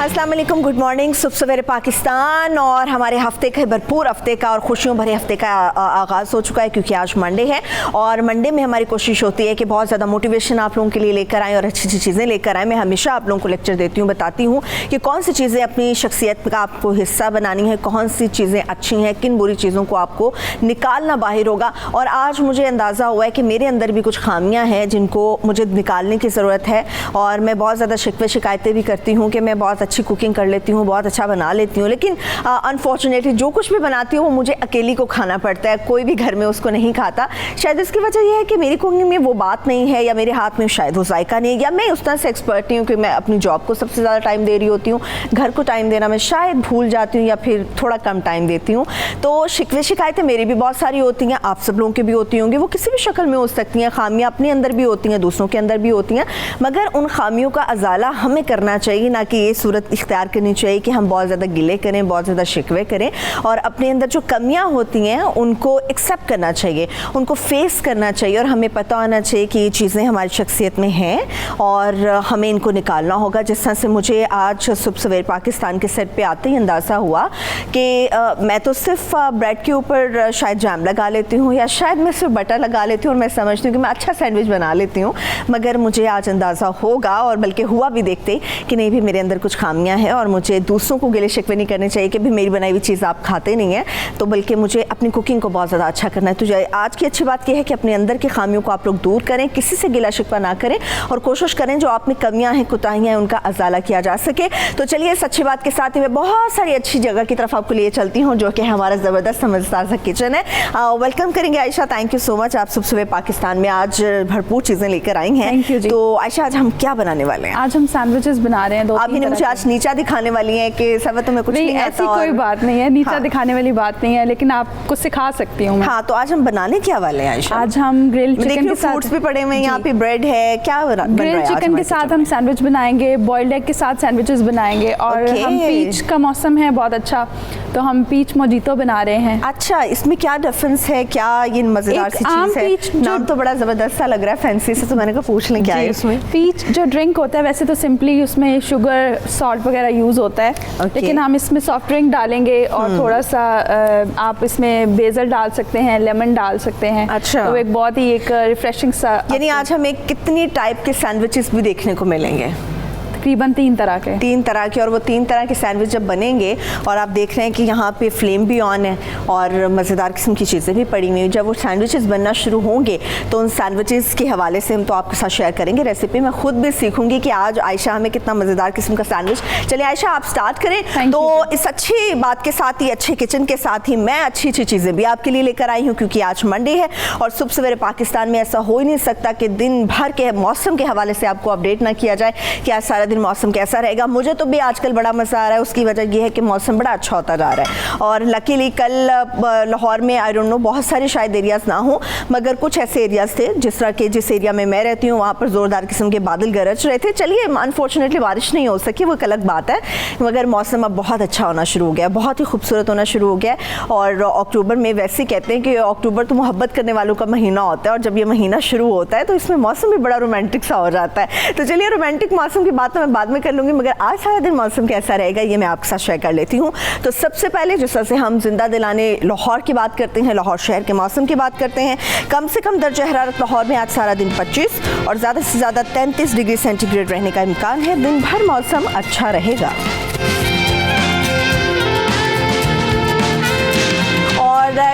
अस्सलाम वालेकुम, good morning, सुबह सवेरे पाकिस्तान। और हमारे हफ्ते के भरपूर हफ्ते का और खुशियों भरे हफ्ते का आगाज़ हो चुका है, क्योंकि आज मंडे है। और मंडे में हमारी कोशिश होती है कि बहुत ज़्यादा मोटिवेशन आप लोगों के लिए लेकर आएँ और अच्छी अच्छी चीज़ें लेकर आएँ। मैं हमेशा आप लोगों को लेक्चर देती हूँ, बताती हूँ कि कौन सी चीज़ें अपनी शख्सियत का आपको हिस्सा बनानी है, कौन सी चीज़ें अच्छी हैं, किन बुरी चीज़ों को आपको निकालना बाहर होगा। और आज मुझे अंदाज़ा हुआ है कि मेरे अंदर भी कुछ खामियाँ हैं जिनको मुझे निकालने की ज़रूरत है। और मैं बहुत ज़्यादा शिकवे शिकायतें भी करती हूँ कि मैं बहुत अच्छी कुकिंग कर लेती हूँ, बहुत अच्छा बना लेती हूँ, लेकिन अनफॉर्चुनेटली जो कुछ भी बनाती हूँ वो मुझे अकेली को खाना पड़ता है, कोई भी घर में उसको नहीं खाता। शायद इसकी वजह यह है कि मेरी कुकिंग में वो बात नहीं है, या मेरे हाथ में शायद वो जायका नहीं है, या मैं उस तरह से एक्सपर्ट नहीं हूँ कि मैं अपनी जॉब को सबसे ज़्यादा टाइम दे रही होती हूँ, घर को टाइम देना मैं शायद भूल जाती हूँ या फिर थोड़ा कम टाइम देती हूँ। तो शिकवे शिकायतें मेरी भी बहुत सारी होती हैं, आप सब लोगों की भी होती होंगी, वो किसी भी शक्ल में हो सकती हैं। खामियाँ अपने अंदर भी होती हैं, दूसरों के अंदर भी होती हैं, मगर उन खामियों का अजाला हमें करना चाहिए, ना कि ये सूरत इख्तियार करनी चाहिए कि हम बहुत ज़्यादा गिले करें, बहुत ज़्यादा शिकवे करें। और अपने अंदर जो कमियां होती हैं उनको एक्सेप्ट करना चाहिए, उनको फेस करना चाहिए, और हमें पता होना चाहिए कि ये चीज़ें हमारी शख्सियत में हैं और हमें इनको निकालना होगा। जिस तरह से मुझे आज सुबह सवेरे पाकिस्तान के सेट पे आते ही अंदाज़ा हुआ कि मैं तो सिर्फ ब्रेड के ऊपर शायद जैम लगा लेती हूँ, या शायद मैं सिर्फ बटर लगा लेती हूँ, और मैं समझती हूँ कि मैं अच्छा सैंडविच बना लेती हूँ। मगर मुझे आज अंदाज़ा होगा, और बल्कि हुआ भी देखते, कि नहीं भी मेरे अंदर कुछ खामियाँ हैं, और मुझे दूसरों को गिले शिकवे नहीं करने चाहिए कि भी मेरी बनाई हुई चीज़ आप खाते नहीं हैं, तो बल्कि मुझे अपनी कुकिंग को बहुत ज़्यादा अच्छा करना है। तो आज की अच्छी बात यह है कि अपने अंदर की खामियों को आप लोग दूर करें, किसी से गिला शिकवा ना करें, और कोशिश करें जो आप में कमियां हैं, कोताहियां हैं, उनका अजाला किया जा सके। तो चलिए इस अच्छी बात के साथ ही मैं बहुत सारी अच्छी जगह की तरफ आपको लिए चलती हूँ, जो कि हमारा ज़बरदस्त समझदार सा किचन है। वेलकम करेंगे Ayesha, thank you so much, आप सुबह सुबह पाकिस्तान में आज भरपूर चीज़ें लेकर आई हैं। थैंक यू जी। तो आयशा, आज हम क्या बनाने वाले हैं? आज हम सैंडविचेस बना रहे हैं। आप ही ने मुझे आज नीचा दिखाने वाली हैं कि सब तुम्हें कुछ नहीं ऐसी कोई बात नहीं है, नीचा दिखाने वाली बात नहीं है, लेकिन आपको सिखा सकती हूँ। हाँ, तो आज हम बनाने क्या वाले हैं आयशा? आज हम ग्रिल चिकन के साथ, फ्रूट्स भी पड़े हुए हैं, यहाँ पे ब्रेड है, क्या ग्रिल चिकन के साथ हम सैंडविच बनाएंगे, बॉइल्ड एग के साथ सैंडविचेस बनाएंगे। और हम पीच का मौसम है बहुत अच्छा, तो हम पीच मोजितो बना रहे हैं। अच्छा, इसमें क्या डिफरेंस है, क्या ये मजेदार सी चीज है? नाम तो बड़ा जबरदस्त सा लग रहा है, फैंसी से, तो मैंने कहा पूछ लें क्या है उसमें। पीच जो ड्रिंक होता है, वैसे तो सिंपली उसमें शुगर सॉल्ट वगैरह यूज होता है, लेकिन हम इसमें सॉफ्ट ड्रिंक डालेंगे और थोड़ा सा आप इसमें बेसल डाल सकते हैं, लेमन डाल सकते हैं। अच्छा, तो एक बहुत ही एक रिफ्रेशिंग सा। यानी आज हमें कितनी टाइप के सैंडविचेस भी देखने को मिलेंगे? तकरीबन 3 तरह के। और वो 3 तरह के सैंडविच जब बनेंगे, और आप देख रहे हैं कि यहाँ पे फ्लेम भी ऑन है और मज़ेदार किस्म की चीज़ें भी पड़ी हुई हैं, जब वो सैंडविचेस बनना शुरू होंगे तो उन सैंडविचेस के हवाले से हम तो आपके साथ शेयर करेंगे रेसिपी। मैं खुद भी सीखूंगी कि आज आयशा हमें कितना मज़ेदार किस्म का सैंडविच। चलिए आयशा, आप स्टार्ट करें। तो इस अच्छी बात के साथ ही, अच्छे किचन के साथ ही, मैं अच्छी अच्छी चीज़ें भी आपके लिए लेकर आई हूँ, क्योंकि आज मंडे है और सुबह सवेरे पाकिस्तान में ऐसा हो ही नहीं सकता कि दिन भर के मौसम के हवाले से आपको अपडेट ना किया जाए कि आज सारा दिन मौसम कैसा रहेगा। मुझे तो भी आजकल बड़ा मज़ा आ रहा है, उसकी वजह यह है कि मौसम बड़ा अच्छा होता जा रहा है। और लकीली कल लाहौर में आई डोंट नो बहुत सारे शायद एरियाज़ ना हो, मगर कुछ ऐसे एरियाज़ थे, जिस तरह के जिस एरिया में मैं रहती हूँ वहाँ पर ज़ोरदार किस्म के बादल गरज रहे थे। चलिए अनफॉर्चुनेटली बारिश नहीं हो सकी, वो एक अलग बात है, मगर मौसम अब बहुत अच्छा होना शुरू हो गया, बहुत ही खूबसूरत होना शुरू हो गया। और अक्टूबर में वैसे कहते हैं कि अक्टूबर तो मोहब्बत करने वालों का महीना होता है, और जब ये महीना शुरू होता है तो इसमें मौसम भी बड़ा रोमांटिक सा हो जाता है। तो चलिए रोमांटिक मौसम की बात तो मैं बाद में कर लूँगी, मगर आज सारा दिन मौसम कैसा रहेगा ये मैं आपके साथ शेयर कर लेती हूँ। तो सबसे पहले जिस तरह से हम जिंदा दिलाने लाहौर की बात करते हैं, लाहौर शहर के मौसम की बात करते हैं, कम से कम दर्जा हरारत लाहौर में आज सारा दिन 25 और ज़्यादा से ज़्यादा 33 डिग्री सेंटीग्रेड रहने का इम्कान है। दिन भर मौसम अच्छा रहेगा।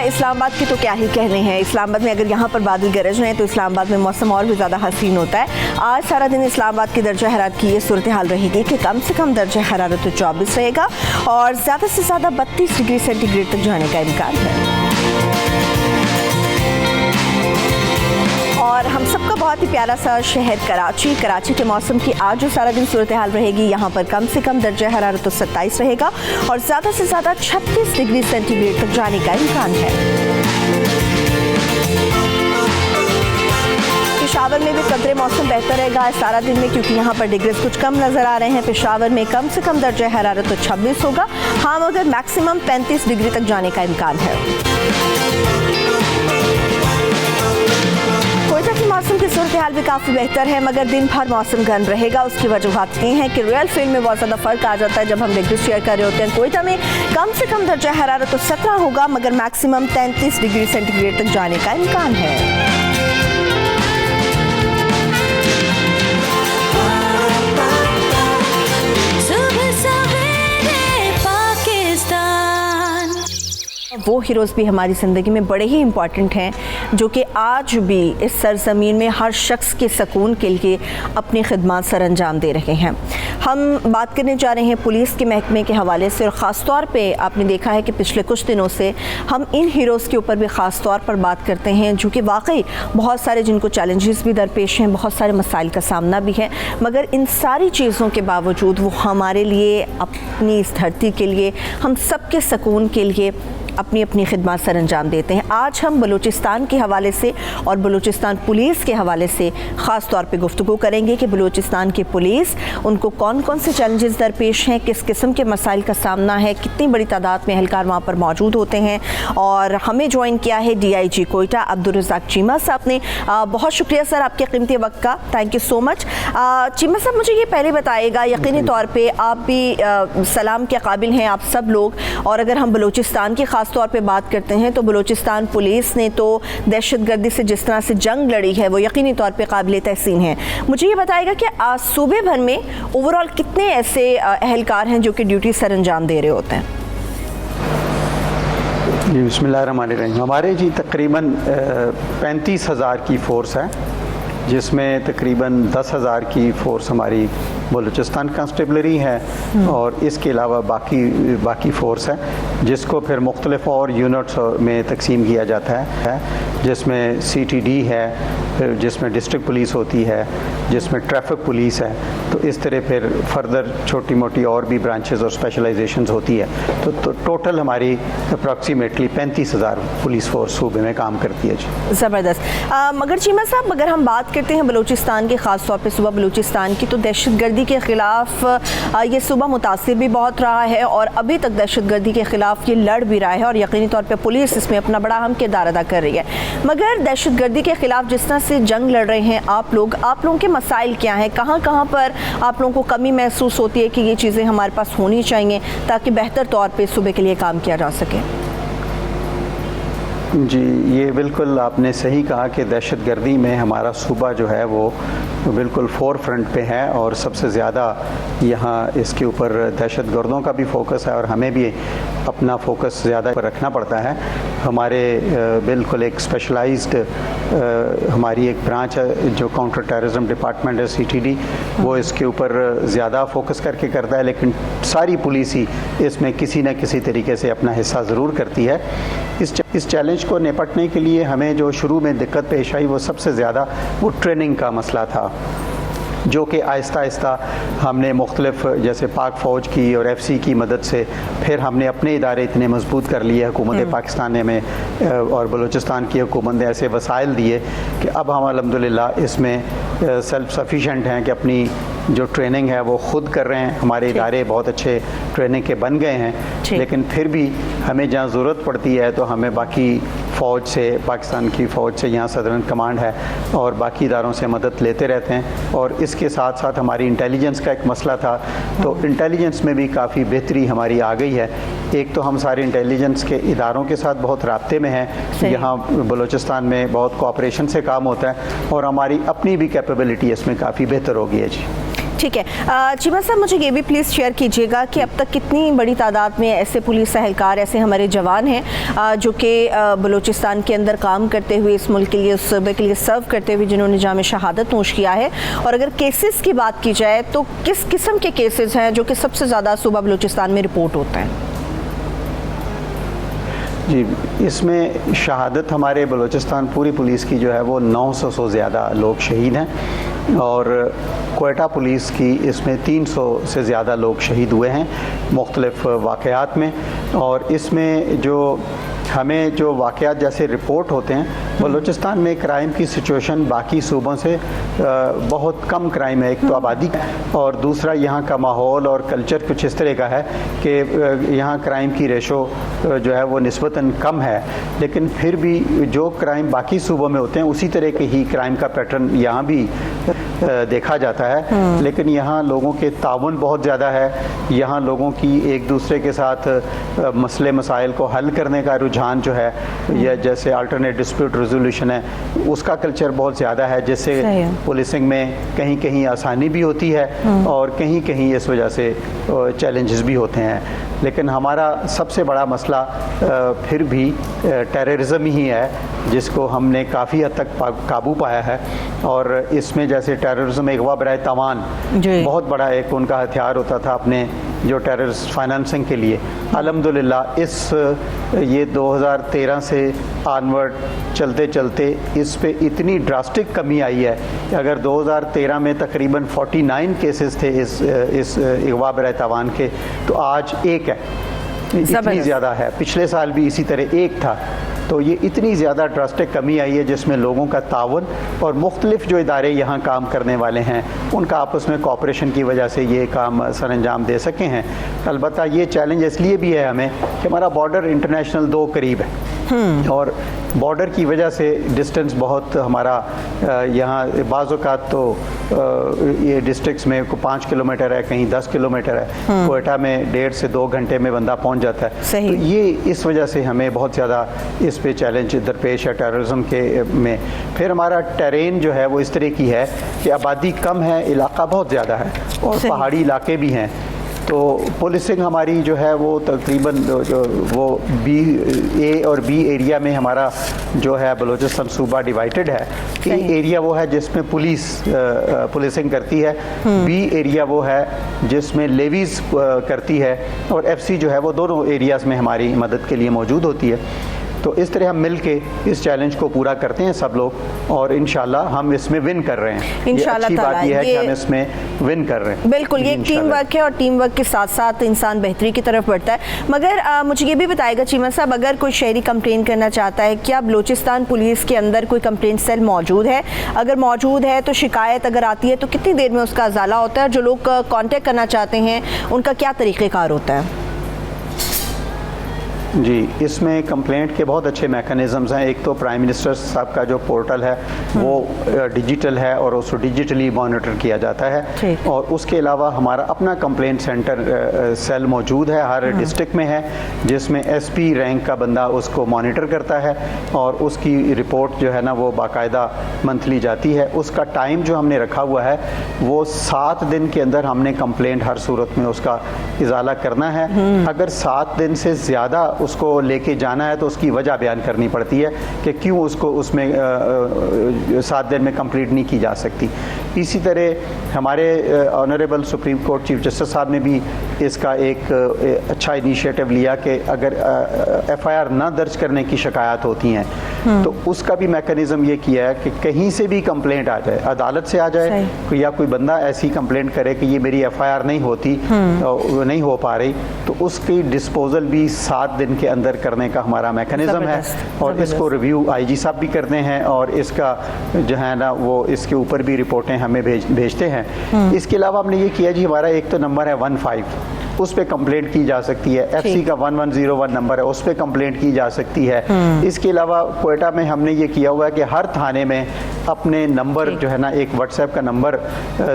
इस्लामाबाद की तो क्या ही कहने हैं। इस्लामाबाद में अगर यहाँ पर बादल गरज रहे हैं तो इस्लामाबाद में मौसम और भी ज़्यादा हसीन होता है। आज सारा दिन इस्लामाबाद की दर्जा हरारत की ये सूरत हाल रहेगी कि कम से कम दर्जा हरारत तो 24 रहेगा और ज़्यादा से ज़्यादा 32 डिग्री सेंटीग्रेड तक जाने का इम्कान है। और हम सबका बहुत ही प्यारा सा शहर कराची के मौसम की आज जो सारा दिन सूरत हाल रहेगी, यहाँ पर कम से कम दर्जा हरारत तो 27 रहेगा और ज़्यादा से ज़्यादा 36 डिग्री सेंटीग्रेड तक जाने का इम्कान है। पेशावर में भी कदरे मौसम बेहतर रहेगा सारा दिन में, क्योंकि यहाँ पर डिग्रीज कुछ कम नज़र आ रहे हैं। पेशावर में कम से कम दर्जा हरारत तो 26 होगा, हाँ मगर मैक्सिमम 35 डिग्री तक जाने का इम्कान है। कोयटा की मौसम की सूरत हाल भी काफ़ी बेहतर है, मगर दिन भर मौसम गर्म रहेगा। उसकी वजूहात ये हैं कि रियल फील्ड में बहुत ज़्यादा फ़र्क आ जाता है जब हम डिग्री शेयर कर रहे होते हैं। कोयटा में कम से कम दर्जा हरारत तो 17 होगा, मगर मैक्सिमम 33 डिग्री सेंटीग्रेड तक जाने का इम्कान है। वो हीरोज़ भी हमारी ज़िंदगी में बड़े ही इम्पॉर्टेंट हैं, जो कि आज भी इस सरज़मीन में हर शख्स के सुकून के लिए अपनी खिदमत सर अंजाम दे रहे हैं। हम बात करने जा रहे हैं पुलिस के महकमे के हवाले से, और ख़ास तौर पे आपने देखा है कि पिछले कुछ दिनों से हम इन हीरोज़ के ऊपर भी ख़ास तौर पर बात करते हैं, जो कि वाकई बहुत सारे जिनको चैलेंजेस भी दरपेश हैं, बहुत सारे मसाइल का सामना भी है, मगर इन सारी चीज़ों के बावजूद वो हमारे लिए, अपनी इस धरती के लिए, हम सब के सुकून के लिए अपनी अपनी खिदमत सर अंजाम देते हैं। आज हम बलूचिस्तान के हवाले से और बलूचिस्तान पुलिस के हवाले से ख़ास तौर पे गुफ्तगू करेंगे कि बलूचिस्तान की पुलिस, उनको कौन कौन से चैलेंजेस दरपेश हैं, किस किस्म के मसाइल का सामना है, कितनी बड़ी तादाद में एहलकार वहाँ पर मौजूद होते हैं। और हमें ज्वाइन किया है DIG कोयटा अब्दुल रज़ाक चीमा साहब ने। बहुत शुक्रिया सर आपके कीमती वक्त का, thank you so much. Cheema साहब, मुझे ये पहले बताइएगा, यकीनी तौर पर आप भी सलाम के काबिल हैं आप सब लोग, और अगर हम बलूचिस्तान की तौर पे बात करते हैं तो बलूचिस्तान पुलिस ने तो दहशतगर्दी से जिस तरह से जंग लड़ी है वो यकीनी तौर पे काबिल तहसीन है। मुझे ये बताएगा कि सूबे भर में ओवरऑल कितने ऐसे एहलकार हैं जो कि ड्यूटी सर अंजाम दे रहे होते हैं? जी बिस्मिल्लाहिर्रहमानिर्रहीम। हमारे जी तकरीबन 35,000 की फ़ोर्स है, जिसमें तकरीबन 10,000 की फ़ोर्स हमारी बलूचिस्तान कांस्टेबलरी है और इसके अलावा बाकी फ़ोर्स है, जिसको फिर मुख्तलिफ और यूनिट्स में तकसीम किया जाता है, जिसमें CTD है, फिर जिसमें डिस्ट्रिक्ट पुलिस होती है, जिसमें ट्रैफिक पुलिस है, तो इस तरह फिर फर्दर छोटी मोटी और भी ब्रांचेस और स्पेशलाइजेशंस होती है। तो टोटल हमारी अप्रॉक्सीमेटली 35,000 पुलिस फोर्स सूबे में काम करती है जी। ज़बरदस्त। मगर चीमा साहब, अगर हम बात करते हैं बलूचिस्तान की, ख़ास तौर पे सूबा बलूचिस्तान की, तो दहशतगर्दी के ख़िलाफ़ ये सूबा मुतासिर भी बहुत रहा है और अभी तक दहशतगर्दी के ख़िलाफ़ ये लड़ भी रहा है और यकीनी तौर पे पुलिस इसमें अपना बड़ा अहम किरदार अदा कर रही है। मगर दहशतगर्दी के ख़िलाफ़ जिस तरह से जंग लड़ रहे हैं आप लोगों के मसाइल क्या हैं? कहाँ पर आप लोगों को कमी महसूस होती है कि ये चीज़ें हमारे पास होनी चाहिए ताकि बेहतर तौर पर सूबे के लिए काम किया जा सके? जी, ये बिल्कुल आपने सही कहा कि दहशतगर्दी में हमारा सूबा जो है वो बिल्कुल फोर फ्रंट पे है और सबसे ज़्यादा यहाँ इसके ऊपर दहशतगर्दों का भी फोकस है और हमें भी अपना फोकस ज़्यादा रखना पड़ता है। हमारे बिल्कुल एक स्पेशलाइज्ड हमारी एक ब्रांच है जो काउंटर टेररिज्म डिपार्टमेंट है, CTD, वो इसके ऊपर ज़्यादा फोकस करके करता है, लेकिन सारी पुलिस ही इसमें किसी न किसी तरीके से अपना हिस्सा ज़रूर करती है। इस चैलेंज को निपटने के लिए हमें जो शुरू में दिक्कत पेश आई वो सबसे ज़्यादा वो ट्रेनिंग का मसला था, जो कि आहिस्ता आहिस्ता हमने मुख्तलिफ जैसे पाक फ़ौज की और FC की मदद से फिर हमने अपने इदारे इतने मजबूत कर लिए, हुकूमत पाकिस्तान ने हमें और बलूचिस्तान की हुकूमत ने ऐसे वसाइल दिए कि अब हम अल्हम्दुलिल्लाह इसमें सेल्फ सफिशेंट हैं कि अपनी जो ट्रेनिंग है वो ख़ुद कर रहे हैं। हमारे इदारे बहुत अच्छे ट्रेनिंग के बन गए हैं, लेकिन फिर भी हमें जहाँ ज़रूरत पड़ती है तो हमें बाकी फ़ौज से, पाकिस्तान की फ़ौज से, यहाँ सदरन कमांड है और बाकी इदारों से मदद लेते रहते हैं। और इसके साथ साथ हमारी इंटेलिजेंस का एक मसला था, तो इंटेलिजेंस में भी काफ़ी बेहतरी हमारी आ गई है। एक तो हम सारे इंटेलिजेंस के इदारों के साथ बहुत राब्ते में हैं, यहाँ बलूचिस्तान में बहुत कोऑपरेशन से काम होता है और हमारी अपनी भी कैपेबिलिटी इसमें काफ़ी बेहतर हो गई है जी। ठीक है। चीमा साहब, मुझे ये भी प्लीज़ शेयर कीजिएगा कि अब तक कितनी बड़ी तादाद में ऐसे पुलिस एहलकार, ऐसे हमारे जवान हैं जो कि बलूचिस्तान के अंदर काम करते हुए इस मुल्क के लिए, उस सूबे के लिए सर्व करते हुए जिन्होंने जाम शहादत नोश किया है। और अगर केसेस की बात की जाए तो किस किस्म के केसेस हैं जो कि सबसे ज़्यादा सूबा बलूचिस्तान में रिपोर्ट होते हैं? जी, इसमें शहादत हमारे बलूचिस्तान पूरी पुलिस की जो है वो 900 से ज़्यादा लोग शहीद हैं और क्वेटा पुलिस की इसमें 300 से ज़्यादा लोग शहीद हुए हैं मुख्तलिफ़ वाक़यात में। और इसमें जो हमें जो वाक़यात जैसे रिपोर्ट होते हैं, बलूचिस्तान में क्राइम की सिचुएशन बाकी सूबों से बहुत कम क्राइम है। एक तो आबादी और दूसरा यहाँ का माहौल और कल्चर कुछ इस तरह का है कि यहाँ क्राइम की रेशो जो है वो निस्बतन कम है, लेकिन फिर भी जो क्राइम बाकी सूबों में होते हैं उसी तरह के ही क्राइम का पैटर्न यहाँ भी देखा जाता है। लेकिन यहाँ लोगों के ताउन बहुत ज़्यादा है, यहाँ लोगों की एक दूसरे के साथ मसले मसाइल को हल करने का रुझान जो है, या जैसे अल्टरनेट डिस्प्यूट रेजोल्यूशन है, उसका कल्चर बहुत ज़्यादा है, जिससे पुलिसिंग में कहीं कहीं आसानी भी होती है और कहीं कहीं इस वजह से चैलेंजेस भी होते हैं। लेकिन हमारा सबसे बड़ा मसला फिर भी टेररिज्म ही है, जिसको हमने काफ़ी हद तक काबू पाया है। और इसमें जैसे टेररिज्म अगवा बराए तवान बहुत बड़ा एक उनका हथियार होता था अपने जो टेररिस्ट फाइनेंसिंग के लिए। अल्हम्दुलिल्लाह ये 2013 से ऑनवर्ड चलते चलते इस पे इतनी ड्रास्टिक कमी आई है कि अगर 2013 में तकरीबन 49 केसेस थे इस अगवा बराए तवान के, तो आज एक है। इतनी ज़्यादा है। पिछले साल भी इसी तरह एक था। तो ये इतनी ज़्यादा ड्रास्टिक कमी आई है जिसमें लोगों का ताउन और मुख्तलिफ जो इदारे यहाँ काम करने वाले हैं उनका आपस में कोऑपरेशन की वजह से ये काम सर अंजाम दे सके हैं। अलबत्ता ये चैलेंज इसलिए भी है हमें कि हमारा बॉर्डर इंटरनेशनल 2 करीब है और बॉर्डर की वजह से डिस्टेंस बहुत हमारा यहाँ बाज़ औक़ात तो ये डिस्ट्रिक्ट्स में 5 किलोमीटर है, कहीं 10 किलोमीटर है, क्वेटा में 1.5 से 2 घंटे में बंदा पहुँच जाता है। सही। तो ये इस वजह से हमें बहुत ज़्यादा इस पे चैलेंज दरपेश है टेररिज्म के में। फिर हमारा टेरेन जो है वो इस तरह की है कि आबादी कम है, इलाका बहुत ज़्यादा है और पहाड़ी इलाके भी हैं। तो पुलिसिंग हमारी जो है वो तकरीबन वो ए और बी एरिया में हमारा जो है बलूचिस्तान सूबा डिवाइडेड है। ए एरिया वो है जिसमें पुलिसिंग करती है, बी एरिया वो है जिसमें लेवीज़ करती है और एफसी जो है वो दोनों एरियाज़ में हमारी मदद के लिए मौजूद होती है। तो इस तरह हम मिल के इस चैलेंज को पूरा करते हैं सब लोग और इंशाल्लाह हम इसमें विन कर रहे हैं। इंशाल्लाह अच्छी बात यह है कि हम इसमें विन कर रहे हैं। बिल्कुल, ये टीम वर्क है और टीम वर्क के साथ साथ इंसान बेहतरी की तरफ बढ़ता है। मगर मुझे ये भी बताएगा चीमा साहब, अगर कोई शहरी कंप्लेन करना चाहता है, क्या बलूचिस्तान पुलिस के अंदर कोई कंप्लेंट सेल मौजूद है? अगर मौजूद है तो शिकायत अगर आती है तो कितनी देर में उसका अजाला होता है? जो लोग कॉन्टेक्ट करना चाहते हैं उनका क्या तरीक़ेकार होता है? जी, इसमें कंप्लेंट के बहुत अच्छे मैकेनिज़म्स हैं। एक तो प्राइम मिनिस्टर साहब का जो पोर्टल है वो डिजिटल है और उसको डिजिटली मॉनिटर किया जाता है और उसके अलावा हमारा अपना कंप्लेंट सेंटर सेल मौजूद है, हर डिस्ट्रिक्ट में है, जिसमें एसपी रैंक का बंदा उसको मॉनिटर करता है और उसकी रिपोर्ट जो है ना वो बाकायदा मंथली जाती है। उसका टाइम जो हमने रखा हुआ है वो 7 दिन के अंदर हमने कंप्लेंट हर सूरत में उसका इजाला करना है। अगर 7 दिन से ज़्यादा उसको लेके जाना है तो उसकी वजह बयान करनी पड़ती है कि क्यों उसको उसमें 7 दिन में कंप्लीट नहीं की जा सकती। इसी तरह हमारे honourable supreme court chief justice साहब ने भी इसका एक अच्छा इनिशिएटिव लिया कि अगर एफआईआर ना दर्ज करने की शिकायत होती हैं तो उसका भी मैकेनिज़्म ये किया है कि कहीं से भी कंप्लेंट आ जाए, अदालत से आ जाए या कोई बंदा ऐसी कंप्लेंट करे कि ये मेरी एफआईआर नहीं होती, नहीं हो पा रही, तो उसकी डिस्पोजल भी 7 दिन के अंदर करने का हमारा मैकेनिज़्म है और इसको रिव्यू आईजी साहब भी करते हैं और इसका जो है ना वो इसके ऊपर भी रिपोर्टें हमें भेजते हैं। इसके अलावा हमने ये किया जी, हमारा एक तो नंबर है 15, उस पर कंप्लेंट की जा सकती है। एफसी का 1101 नंबर है, उस पर कंप्लेंट की जा सकती है। इसके अलावा क्वेटा में हमने ये किया हुआ है कि हर थाने में अपने नंबर जो है ना, एक व्हाट्सएप का नंबर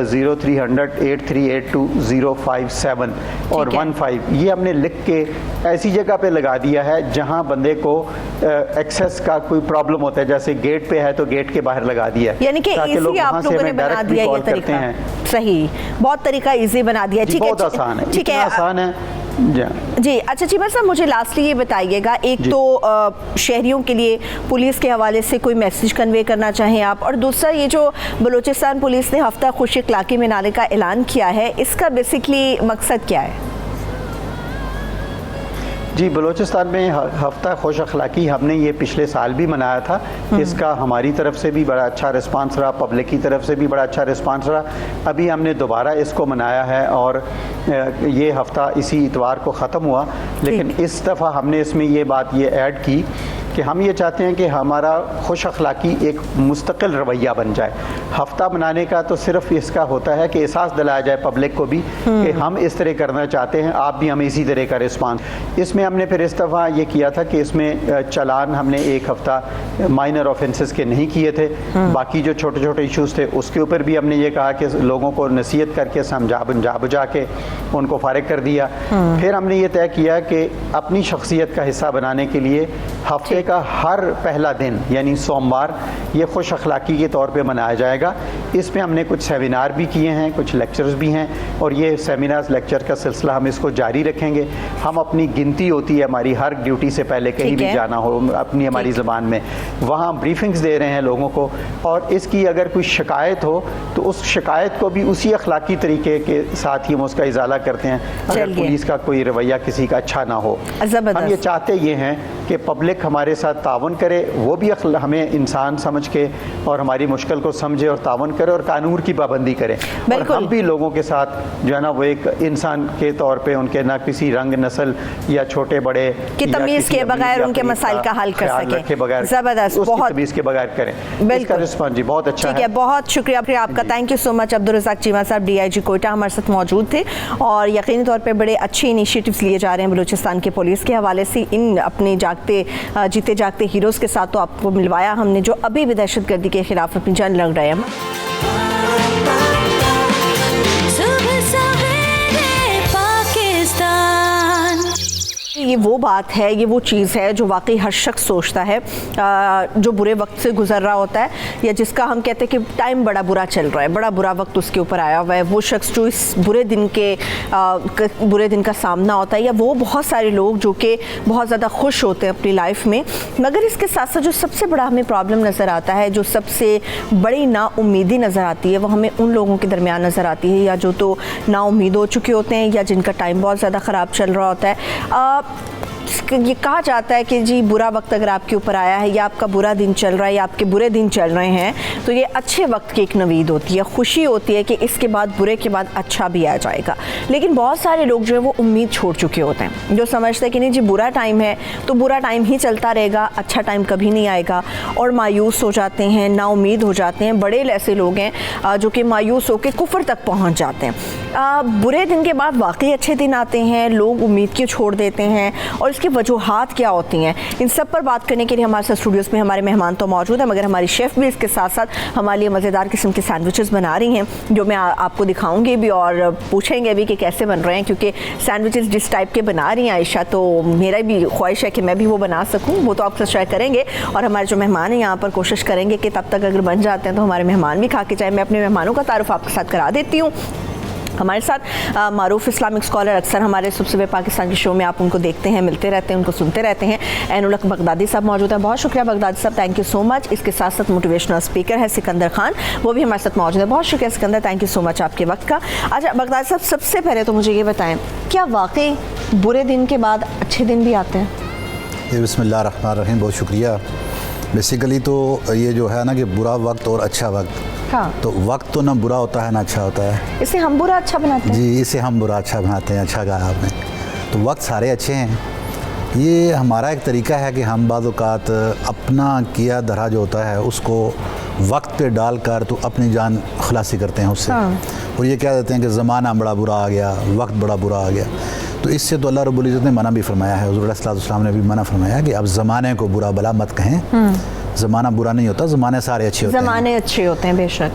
0300 8382 057 और 15, ये हमने लिख के ऐसी जगह पे लगा दिया है जहां बंदे को एक्सेस का कोई प्रॉब्लम होता है, जैसे गेट पे है तो गेट के बाहर लगा दिया, यानी कि इजी आप लोगों ने बना दिया ये तरीका। सही, बहुत तरीका इजी बना दिया। ठीक है, बहुत आसान है, ठीक है, आसान है जी। अच्छा चीमा साहब, मुझे लास्टली ये बताइएगा, एक तो शहरियों के लिए पुलिस के हवाले से कोई मैसेज कन्वे करना चाहें आप, और दूसरा ये जो बलूचिस्तान पुलिस ने हफ्ता खुश इखलाकी मनाने का ऐलान किया है, इसका बेसिकली मकसद क्या है? जी, बलूचिस्तान में हफ्ता खुश अखलाकी हमने ये पिछले साल भी मनाया था। इसका हमारी तरफ से भी बड़ा अच्छा रिस्पांस रहा, पब्लिक की तरफ से भी बड़ा अच्छा रिस्पांस रहा। अभी हमने दोबारा इसको मनाया है और ये हफ्ता इसी इतवार को ख़त्म हुआ, लेकिन इस दफ़ा हमने इसमें ये बात ये ऐड की कि हम ये चाहते हैं कि हमारा खुश अखलाकी एक मुस्तकिल रवैया बन जाए। हफ्ता मनाने का तो सिर्फ इसका होता है कि एहसास दिलाया जाए पब्लिक को भी कि हम इस तरह करना चाहते हैं, आप भी हमें इसी तरह का रिस्पांस। इसमें हमने फिर इस दफ़ा ये किया था कि इसमें चालान हमने एक हफ़्ता माइनर ऑफेंसेस के नहीं किए थे, बाकी जो छोटे छोटे इशूज़ थे उसके ऊपर भी हमने ये कहा कि लोगों को नसीहत करके समझा बुझा के उनको फारिग कर दिया। फिर हमने ये तय किया कि अपनी शख्सियत का हिस्सा बनाने के लिए हफ्ते का हर पहला दिन यानी सोमवार ये खुश अखलाकी के तौर पे मनाया जाएगा। इसमें हमने कुछ सेमिनार भी किए हैं, कुछ लेक्चर्स भी हैं और ये सेमिनार्स लेक्चर का सिलसिला हम इसको जारी रखेंगे। हम अपनी गिनती होती है हमारी हर ड्यूटी से पहले कहीं भी जाना हो अपनी हमारी ज़बान में, वहाँ ब्रीफिंग्स दे रहे हैं लोगों को, और इसकी अगर कोई शिकायत हो तो उस शिकायत को भी उसी अखलाकी तरीके के साथ ही हम उसका इजाला करते हैं अगर पुलिस का कोई रवैया किसी का अच्छा ना हो। हम ये चाहते ये हैं कि पब्लिक हमारे साथ तावन करे, वो भी हमें इंसान समझ के और हमारी मुश्किल को समझे और तावन करे और कानून की पाबंदी करे, और हम भी लोगों के साथ जो है ना वो एक इंसान के तौर पे उनके ना किसी रंग नस्ल या छोटे बड़े की तमीज़ के बगैर उनके मसाइल का हल कर सके, ज़बरदस्त, बहुत तमीज़ के बगैर करें। इसका रिस्पॉन्स जी बहुत अच्छा है। बहुत शुक्रिया आपका, thank you so much. Abdul Razzaq Cheema sahab DIG Quetta हमारे साथ मौजूद थे और यकीनी तौर पर बड़े अच्छे इनिशिएटिव्स लिए जा रहे हैं बलूचिस्तान के पुलिस के हवाले से। इन अपने जीते जागते हीरोज़ के साथ तो आपको मिलवाया हमने जो अभी भी दहशतगर्दी के खिलाफ अपनी जंग लड़ रहे हैं। ये वो बात है, ये वो चीज़ है जो वाकई हर शख्स सोचता है जो बुरे वक्त से गुजर रहा होता है या जिसका हम कहते हैं कि टाइम बड़ा बुरा चल रहा है, बड़ा बुरा वक्त उसके ऊपर आया हुआ है। वो शख्स जो इस बुरे दिन का सामना होता है, या वो बहुत सारे लोग जो कि बहुत ज़्यादा खुश होते हैं अपनी लाइफ में, मगर इसके साथ साथ जो सबसे बड़ा हमें प्रॉब्लम नज़र आता है, जो सबसे बड़ी नाउम्मीदी नज़र आती है, वो हमें उन लोगों के दरमियान नज़र आती है या जो तो नाउम्मीद हो चुके होते हैं या जिनका टाइम बहुत ज़्यादा ख़राब चल रहा होता है। ये कहा जाता है कि जी बुरा वक्त अगर आपके ऊपर आया है या आपका बुरा दिन चल रहा है या आपके बुरे दिन चल रहे हैं, तो ये अच्छे वक्त की एक नवीद होती है, खुशी होती है कि इसके बाद बुरे के बाद अच्छा भी आ जाएगा। लेकिन बहुत सारे लोग जो है वो उम्मीद छोड़ चुके होते हैं, जो समझते हैं कि नहीं जी बुरा टाइम है तो बुरा टाइम ही चलता रहेगा, अच्छा टाइम कभी नहीं आएगा, और मायूस हो जाते हैं, नाउम्मीद हो जाते हैं। बड़े ऐसे लोग हैं जो कि मायूस होकर कुफ्र तक पहुँच जाते हैं। बुरे दिन के बाद वाकई अच्छे दिन आते हैं, लोग उम्मीद क्यों छोड़ देते हैं और इसकी वजूहात क्या होती हैं, इन सब पर बात करने के लिए हमारे साथ स्टूडियोज़ में हमारे मेहमान तो मौजूद हैं, मगर हमारी शेफ़ भी इसके साथ साथ हमारे लिए मज़ेदार किस्म के सैंडविचेस बना रही हैं, जो मैं आपको दिखाऊंगी भी और पूछेंगे भी कि कैसे बन रहे हैं, क्योंकि सैंडविचेस जिस टाइप के बना रही हैं आयशा, तो मेरा भी ख्वाहिश है कि मैं भी वो बना सकूँ। वो तो आपसे शेयर करेंगे और हमारे जो मेहमान हैं यहाँ पर कोशिश करेंगे कि तब तक अगर बन जाते हैं तो हमारे मेहमान भी खा के जाए। मैं अपने मेहमानों का तारुफ आपके साथ करा देती हूँ। हमारे साथ मारूफ इस्लामिक स्कॉलर, अक्सर हमारे सुबह पाकिस्तान के शो में आप उनको देखते हैं, मिलते रहते हैं, उनको सुनते रहते हैं, ऐनुल हक बगदादी साहब मौजूद हैं। बहुत शुक्रिया बगदादी साहब, थैंक यू सो मच। इसके साथ साथ मोटिवेशनल स्पीकर है सिकंदर खान, वो भी हमारे साथ मौजूद है। बहुत शुक्रिया Sikandar, thank you so much आपके वक्त का। अच्छा बगदादी साहब, सबसे पहले तो मुझे ये बताएं, क्या वाकई बुरे दिन के बाद अच्छे दिन भी आते हैं? बिस्मिल्लाहिर्रहमानिर्रहीम, बहुत शुक्रिया। बेसिकली तो ये जो है ना कि बुरा वक्त और अच्छा वक्त, हाँ, तो वक्त तो ना बुरा होता है ना अच्छा होता है, इसे हम बुरा अच्छा बनाते हैं। जी, इसे हम बुरा अच्छा बनाते हैं। अच्छा कहा आपने। तो वक्त सारे अच्छे हैं। ये हमारा एक तरीका है कि हम बाज़ औक़ात अपना किया धरा जो होता है उसको वक्त पे डाल कर तो अपनी जान खलासी करते हैं उससे, हाँ। और ये कह देते हैं कि ज़माना बड़ा बुरा आ गया, वक्त बड़ा बुरा आ गया। तो इससे तो अल्लाह रब्बुल इज़्ज़त ने मना भी फरमाया है, हुज़ूर सल्लल्लाहु अलैहि वसल्लम ने भी मना फरमाया कि अब ज़माने को बुरा भला मत कहें। ज़माना बुरा नहीं होता, ज़माने सारे अच्छे होते हैं, ज़माने अच्छे होते हैं बेशक।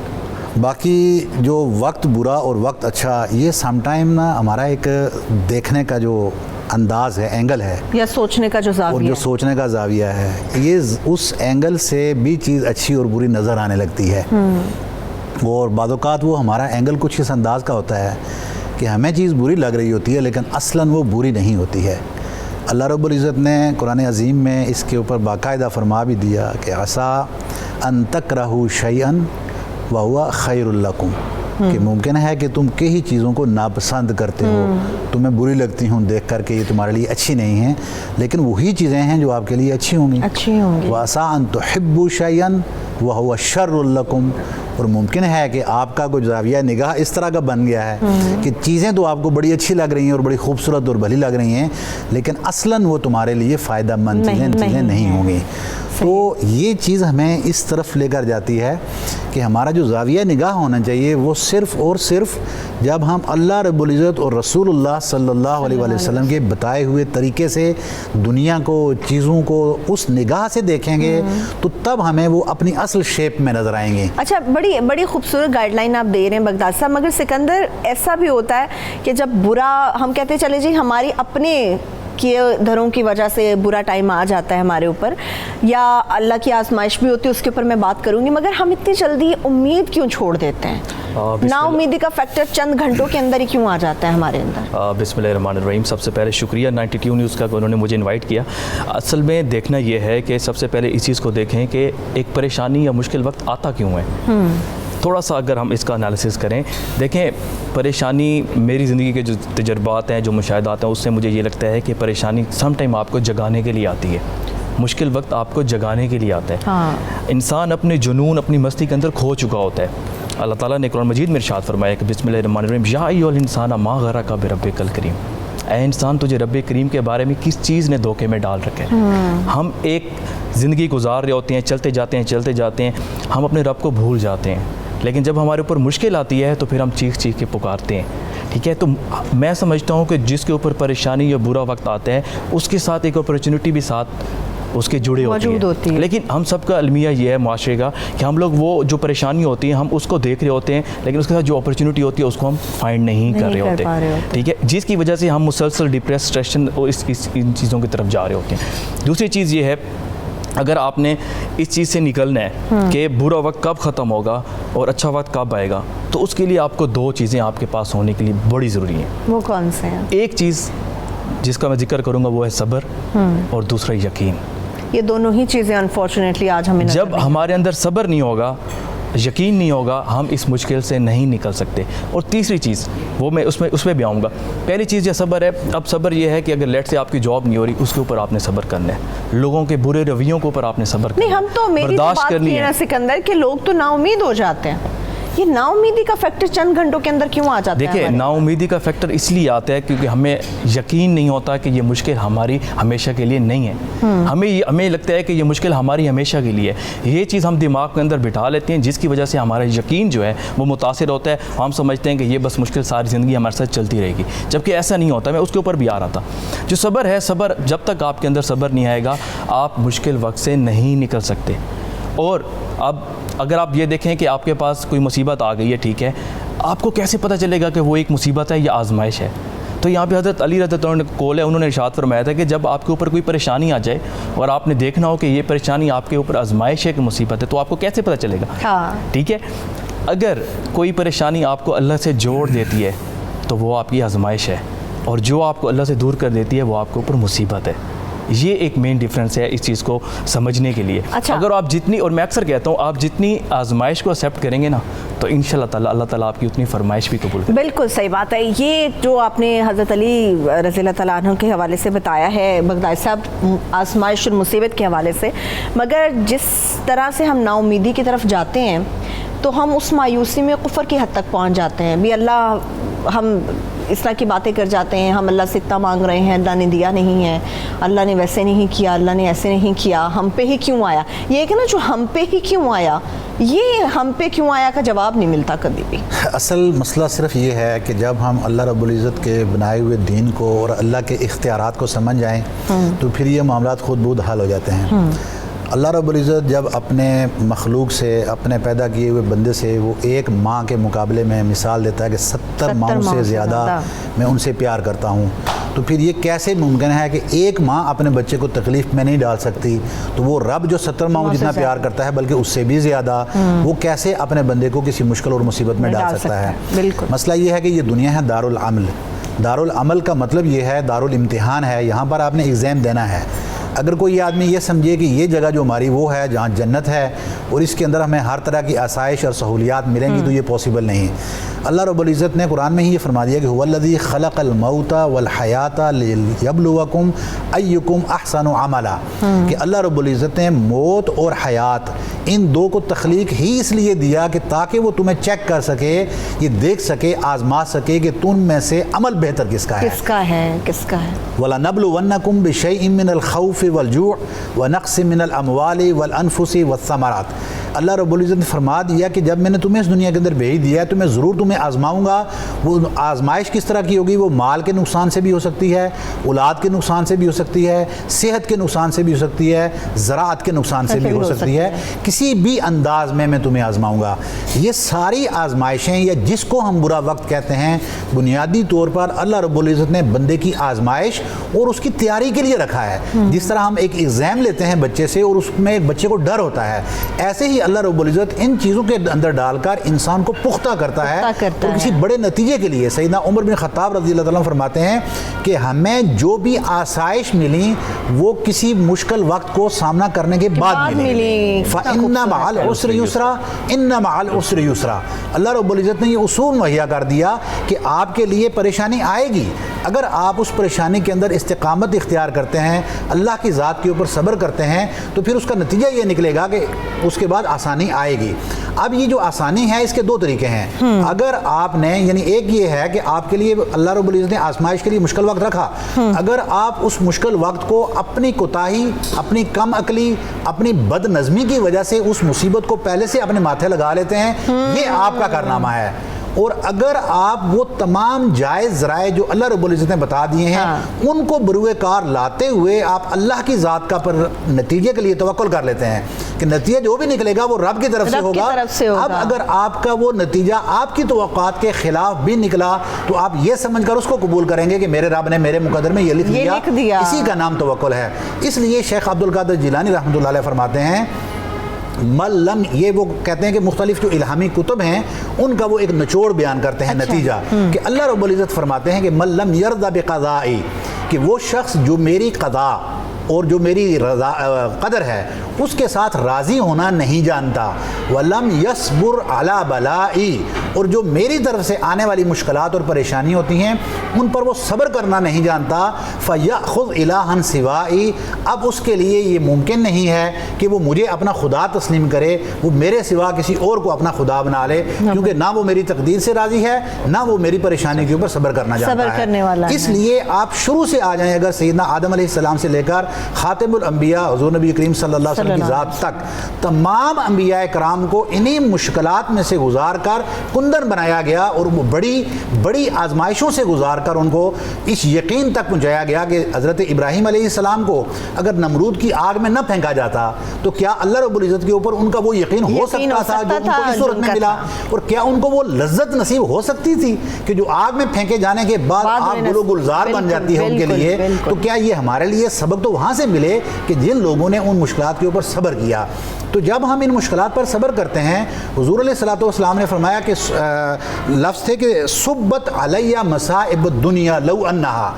बाकी जो वक्त बुरा और वक्त अच्छा, ये समटाइम ना हमारा एक देखने का जो अंदाज़ है, एंगल है, या सोचने का जो ज़ाविया, और जो सोचने का ज़ाविया है, ये उस एंगल से भी चीज़ अच्छी और बुरी नज़र आने लगती है। और बाज़ औक़ात वो हमारा एंगल कुछ इस अंदाज़ का होता है कि हमें चीज़ बुरी लग रही होती है लेकिन असलन वो बुरी नहीं होती है। अल्लाह रब्बुल इज़्ज़त ने कुरान अज़ीम में इसके ऊपर बाकायदा फरमा भी दिया कि असा अन तकरहू शैअन व हुवा खैरुल लकुम, कि मुमकिन है कि तुम कई चीज़ों को नापसंद करते हो, तुम्हें बुरी लगती हूँ देख कर के ये तुम्हारे लिए अच्छी नहीं है, लेकिन वही चीज़ें हैं जो आपके लिए अच्छी होंगी। वसा अन तुहिब्बू शैअन व हुवा शर्रुल लकुम। और मुमकिन है कि आपका कोई ज़ाविया निगाह इस तरह का बन गया है कि चीज़ें तो आपको बड़ी अच्छी लग रही हैं और बड़ी खूबसूरत और भली लग रही हैं, लेकिन असलन वो तुम्हारे लिए फ़ायदेमंद चीज़ें नहीं होंगी। तो ये चीज़ हमें इस तरफ लेकर जाती है कि हमारा जो ज़ाविया निगाह होना चाहिए वो सिर्फ़ और सिर्फ जब हम अल्लाह रब्बुल इज़्ज़त और रसूलुल्लाह सल्लल्लाहु अलैहि वसल्लम के बताए हुए तरीके से दुनिया को, चीज़ों को उस निगाह से देखेंगे तो तब हमें वो अपनी असल शेप में नज़र आएंगे। अच्छा, बड़ी खूबसूरत गाइडलाइन आप दे रहे हैं बगदाद साहब, मगर सिकंदर ऐसा भी होता है कि जब बुरा, हम कहते चले जी हमारी अपने किए धरों की वजह से बुरा टाइम आ जाता है हमारे ऊपर, या अल्लाह की आजमाइश भी होती है, उसके ऊपर मैं बात करूंगी, मगर हम इतनी जल्दी उम्मीद क्यों छोड़ देते हैं? नाउम्मीदी का फैक्टर चंद घंटों के अंदर ही क्यों आ जाता है हमारे अंदर? बिस्मिल्लाहिर्रहमानिर्रहीम। सबसे पहले शुक्रिया 92 न्यूज़ का, उन्होंने मुझे इनवाइट किया। असल में देखना यह है कि सबसे पहले इस चीज़ को देखें कि एक परेशानी या मुश्किल वक्त आता क्यों है। थोड़ा सा अगर हम इसका एनालिसिस करें, देखें परेशानी, मेरी ज़िंदगी के जो तजर्बात हैं, जो मुशाहिदात हैं, उससे मुझे ये लगता है कि परेशानी सम टाइम आपको जगाने के लिए आती है। मुश्किल वक्त आपको जगाने के लिए आता है। इंसान अपने जुनून, अपनी मस्ती के अंदर खो चुका होता है। अल्लाह ताला ने कुरान मजीद में इरशाद फरमाया कि बिस्मिल्लाहिर्रहमानिर्रहीम, या अय्युहल इंसान मा गरका बिरब्बिकल करीम। ऐ इंसान, तुझे रब्बे करीम के बारे में किस चीज़ ने धोखे में डाल रखा है। हम एक ज़िंदगी गुजार रहे होते हैं, चलते जाते हैं, हम अपने रब को भूल जाते हैं, लेकिन जब हमारे ऊपर मुश्किल आती है तो फिर हम चीख के पुकारते हैं। ठीक है, तो मैं समझता हूँ कि जिसके ऊपर परेशानी या बुरा वक्त आता है उसके साथ एक अपॉर्चुनिटी भी साथ उसके जुड़े होती है। लेकिन हम सबका अलमिया ये है माशरे का कि हम लोग वो जो परेशानी होती है हम उसको देख रहे होते हैं, लेकिन उसके साथ जो अपॉर्चुनिटी होती है उसको हम फाइंड नहीं कर रहे होते। ठीक है, जिसकी वजह से हम मुसलसल डिप्रेस, स्ट्रेशन और इन चीज़ों की तरफ जा रहे होते हैं। दूसरी चीज़ ये है, अगर आपने इस चीज़ से निकलना है कि बुरा वक्त कब ख़त्म होगा और अच्छा वक्त कब आएगा, तो उसके लिए आपको दो चीज़ें आपके पास होने के लिए बड़ी ज़रूरी हैं। वो कौन से हैं? एक चीज़ जिसका मैं जिक्र करूँगा वो है सब्र, और दूसरा यकीन। ये दोनों ही चीज़ें अनफॉर्चुनेटली आज हमें जब हमारे अंदर सब्र नहीं होगा, यकीन नहीं होगा, हम इस मुश्किल से नहीं निकल सकते। और तीसरी चीज़ वो मैं उसमें भी आऊँगा। पहली चीज़ ये सब्र है। अब सब्र ये है कि अगर लेट से आपकी जॉब नहीं हो रही, उसके ऊपर आपने सब्र करना है। लोगों के बुरे रवैयों के ऊपर आपने सब्र नहीं, हम तो मेरी बात करनी है सिकंदर के लोग तो नाउम्मीद हो जाते हैं। ये नाउम्मीदी का फैक्टर चंद घंटों के अंदर क्यों आ जाता है? देखिए, नाउम्मीदी का फैक्टर इसलिए आता है क्योंकि हमें यकीन नहीं होता कि ये मुश्किल हमारी हमेशा के लिए नहीं है। हमें लगता है कि ये मुश्किल हमारी हमेशा के लिए है। ये चीज़ हम दिमाग के अंदर बिठा लेते हैं, जिसकी वजह से हमारा यकीन जो है वो मुतासिर होता है। हम समझते हैं कि ये बस मुश्किल सारी ज़िंदगी हमारे साथ चलती रहेगी, जबकि ऐसा नहीं होता। मैं उसके ऊपर भी आ रहा था। जो सब्र है, सब्र, जब तक आपके अंदर सब्र नहीं आएगा आप मुश्किल वक्त से नहीं निकल सकते। और अब अगर आप ये देखें कि आपके पास कोई मुसीबत आ गई है, ठीक है, आपको कैसे पता चलेगा कि वो एक मुसीबत है या आजमाइश है? तो यहाँ पे हज़रत अली रज़ियल्लाहु अन्हु ने कौल है, उन्होंने इरशाद फरमाया था कि जब आपके ऊपर कोई परेशानी आ जाए और आपने देखना हो कि ये परेशानी आपके ऊपर आजमाइश है कि मुसीबत है, तो आपको कैसे पता चलेगा? हाँ। ठीक है, अगर कोई परेशानी आपको अल्लाह से जोड़ देती है तो वो आपकी आजमाइश है, और जो आपको अल्लाह से दूर कर देती है वो आपके ऊपर मुसीबत है। ये एक मेन डिफरेंस है इस चीज़ को समझने के लिए। अच्छा। अगर आप जितनी, और मैं अक्सर कहता हूँ, आप जितनी आजमाइश को एक्सेप्ट करेंगे ना, तो इंशाल्लाह ताला अल्लाह ताला आपकी उतनी फरमाइश भी कबूल करेगा। बिल्कुल सही बात है। ये जो आपने हज़रत अली रज़ियल्लाहु तआला अन्हु के हवाले से बताया है बगदादी साहब, आजमाइश और मुसीबत के हवाले से, मगर जिस तरह से हम नाउम्मीदी की तरफ जाते हैं तो हम उस मायूसी में कुफर की हद तक पहुँच जाते हैं। भी अल्लाह, हम इस तरह की बातें कर जाते हैं, हम अल्लाह से इतना मांग रहे हैं, अल्लाह ने दिया नहीं है, अल्लाह ने वैसे नहीं किया, अल्लाह ने ऐसे नहीं किया, हम पे ही क्यों आया। ये है कि ना, जो हम पे ही क्यों आया, ये हम पे क्यों आया का जवाब नहीं मिलता कभी भी। असल मसला सिर्फ ये है कि जब हम अल्लाह रब्बुल इज़्ज़त के बनाए हुए दीन को और अल्लाह के इख्तियारात को समझ जाएँ तो फिर ये मामलात खुद बुद हल हो जाते हैं। अल्लाह रब्बुल इज़्ज़त जब अपने मखलूक से, अपने पैदा किए हुए बंदे से वो एक माँ के मुकाबले में मिसाल देता है कि 70 माओं से ज़्यादा मैं उनसे प्यार करता हूँ, तो फिर ये कैसे मुमकिन है कि एक माँ अपने बच्चे को तकलीफ़ में नहीं डाल सकती, तो वो रब जो 70 माओं जितना प्यार करता है बल्कि उससे भी ज़्यादा, वो कैसे अपने बंदे को किसी मुश्किल और मुसीबत में डाल सकता है। बिल्कुल। मसला ये है कि ये दुनिया है दारुल अमल। दारुल अमल का मतलब ये है, दारुल इम्तिहान है, यहाँ पर आपने एग्ज़ाम देना है। अगर कोई आदमी ये समझे कि ये जगह जो हमारी वो है जहाँ जन्नत है और इसके अंदर हमें हर तरह की आसाइश और सहूलियात मिलेंगी, तो ये पॉसिबल नहीं। अल्लाह रब्बुल इज़्ज़त ने कुरान में ही ये फरमा दिया कि हुवल्लज़ी खलक़ल मौता वल हयाता लियब्लुवकुम अय्युकुम अहसनु अमला, कि अल्लाह रब्बुल इज़्ज़त ने मौत और हयात इन दो को तख्लीक ही इसलिए दिया कि ताकि वो तुम्हें चेक कर सके, ये देख सके, आजमा सके कि तुम में से अमल बेहतर किसका है। वला नब्लुवन्नकुम बिशैइन मिनल खौफ़ि वल जूअ व नक़्सिन मिनल अमवालि वल अनफुसि वस्समरात। अल्लाह रब्बुल इज़्ज़त ने फरमा दिया कि जब मैंने तुम्हें इस दुनिया के अंदर भेज दिया है तो मैं ज़रूर तुम्हें आजमाऊँगा। वो आजमाइश किस तरह की होगी? वो माल के नुकसान से भी हो सकती है, औलाद के नुकसान से भी हो सकती है, सेहत के नुकसान से भी हो सकती है, ज़राअत के नुकसान से भी हो सकती है। किसी भी अंदाज में मैं तुम्हें आजमाऊँगा। ये सारी आजमाइशें या जिसको हम बुरा वक्त कहते हैं, बुनियादी तौर पर अल्लाह रब्बुल इज़्ज़त ने बंदे की आजमाइश और उसकी तैयारी के लिए रखा है। जिस तरह हम एक एग्ज़ाम लेते हैं बच्चे से और उसमें एक बच्चे को डर होता है, ऐसे ही अल्लाह रब्बुल इज़्ज़त इन चीज़ों के अंदर डालकर इंसान को पुख्ता करता है और किसी बड़े नतीजे के लिए। सैयदना उमर बिन खत्ताब रज़ियल्लाहु अन्हु फरमाते हैं कि हमें जो भी आसाइश मिली वो किसी मुश्किल वक्त को सामना करने के बाद मिली। फ़इन्ना मअल उसरि युस्रा, इन्ना मअल उसरि युस्रा। अल्लाह रब्बुल इज़्ज़त ने ये उसूल मुहैया कर दिया कि आपके लिए परेशानी आएगी, अगर आप उस परेशानी के अंदर इस्तिकामत इख्तियार करते हैं, अल्लाह की ज़ात के ऊपर सब्र करते हैं, तो फिर उसका नतीजा ये निकलेगा कि उसके बाद आसानी आएगी। अब ये जो आसानी है इसके दो तरीके हैं। अगर आपने, यानी एक ये है कि आपके लिए अल्लाह रब्बुल इज़्ज़त ने आजमाइश के लिए मुश्किल वक्त रखा, अगर आप उस मुश्किल वक्त को अपनी कोताही, अपनी कम अकली, अपनी बदनज़मी की वजह से उस मुसीबत को पहले से अपने माथे लगा लेते हैं, ये आपका कारनामा है। और अगर आप वो तमाम जायज़ ज़राए जो अल्लाह रब्बुल इज़्ज़त ने बता दिए हैं उनको बरूए कार लाते हुए आप अल्लाह की ज़ात का पर नतीजे के लिए तवक्कुल कर लेते हैं कि नतीजा जो भी निकलेगा वो रब की तरफ से होगा। अब अगर आपका वो नतीजा आपकी तवक्कुआत के ख़िलाफ़ भी निकला तो आप ये समझकर उसको कबूल करेंगे कि मेरे रब ने मेरे मुकद्दर में ये लिख दिया। इसी का नाम तवक्कुल है। इसलिए शेख अब्दुल कादिर जिलानी रहमतुल्लाह अलैह फरमाते हैं, मल्लम, ये वो कहते हैं कि मुख्तलिफ जो इल्हामी कुतुब हैं उनका वो एक निचोड़ बयान करते हैं। नतीजा कि अल्लाह रब्बुल इज़्ज़त फरमाते हैं कि मल्लम यर्दा बिक़ज़ाई, कि वो शख्स जो मेरी क़ज़ा और जो मेरी कदर है उसके साथ राज़ी होना नहीं जानता, वलम यस्बुर अला बलाई, और जो मेरी तरफ से आने वाली मुश्किलात और परेशानी होती हैं उन पर वो सब्र करना नहीं जानता, फ़यख़ुज़ इलाहन सिवाई, अब उसके लिए ये मुमकिन नहीं है कि वो मुझे अपना खुदा तस्लीम करे, वो मेरे सिवा किसी और को अपना खुदा बना ले, क्योंकि ना वो मेरी तकदीर से राज़ी है ना वो मेरी परेशानी के ऊपर सब्र करना जानता है। इसलिए आप शुरू से आ जाएँ, अगर सैयदना आदम अलैहिस्सलाम से लेकर खातिमुल अंबिया हुज़ूर नबी करीम सल्लल्लाहु अलैहि वसल्लम की ज़ात तक तमाम अंबिया कराम को इन्हीं मुश्किलात में से गुजार कर कुंदन बनाया गया और वो बड़ी बड़ी आजमाइशों से गुजार कर उनको इस यकीन तक पहुँचाया गया कि हज़रत इब्राहीम अलैहिस्सलाम को अगर नमरूद की आग में न फेंका जाता तो क्या अल्लाह रब्बुल इज़्ज़त के ऊपर उनको वो यकीन हो सकता था जो उनको इस सूरत में मिला, और क्या उनको वो लज्जत नसीब हो सकती थी कि जो आग में फेंके जाने के बाद आग गुलो गुलजार बन जाती है उनके लिए। तो क्या ये हमारे लिए सबक तो वहाँ से मिले कि जिन लोगों ने उन मुश्किलात के ऊपर सब्र किया। तो जब हम इन मुश्किलात पर सब्र करते हैं, हुज़ूर अलैहिस्सलातु वस्सलाम ने फरमाया कि लफ्ज़ थे कि सुब्बत अलैया मसाइब दुनिया लौ अन्नहा,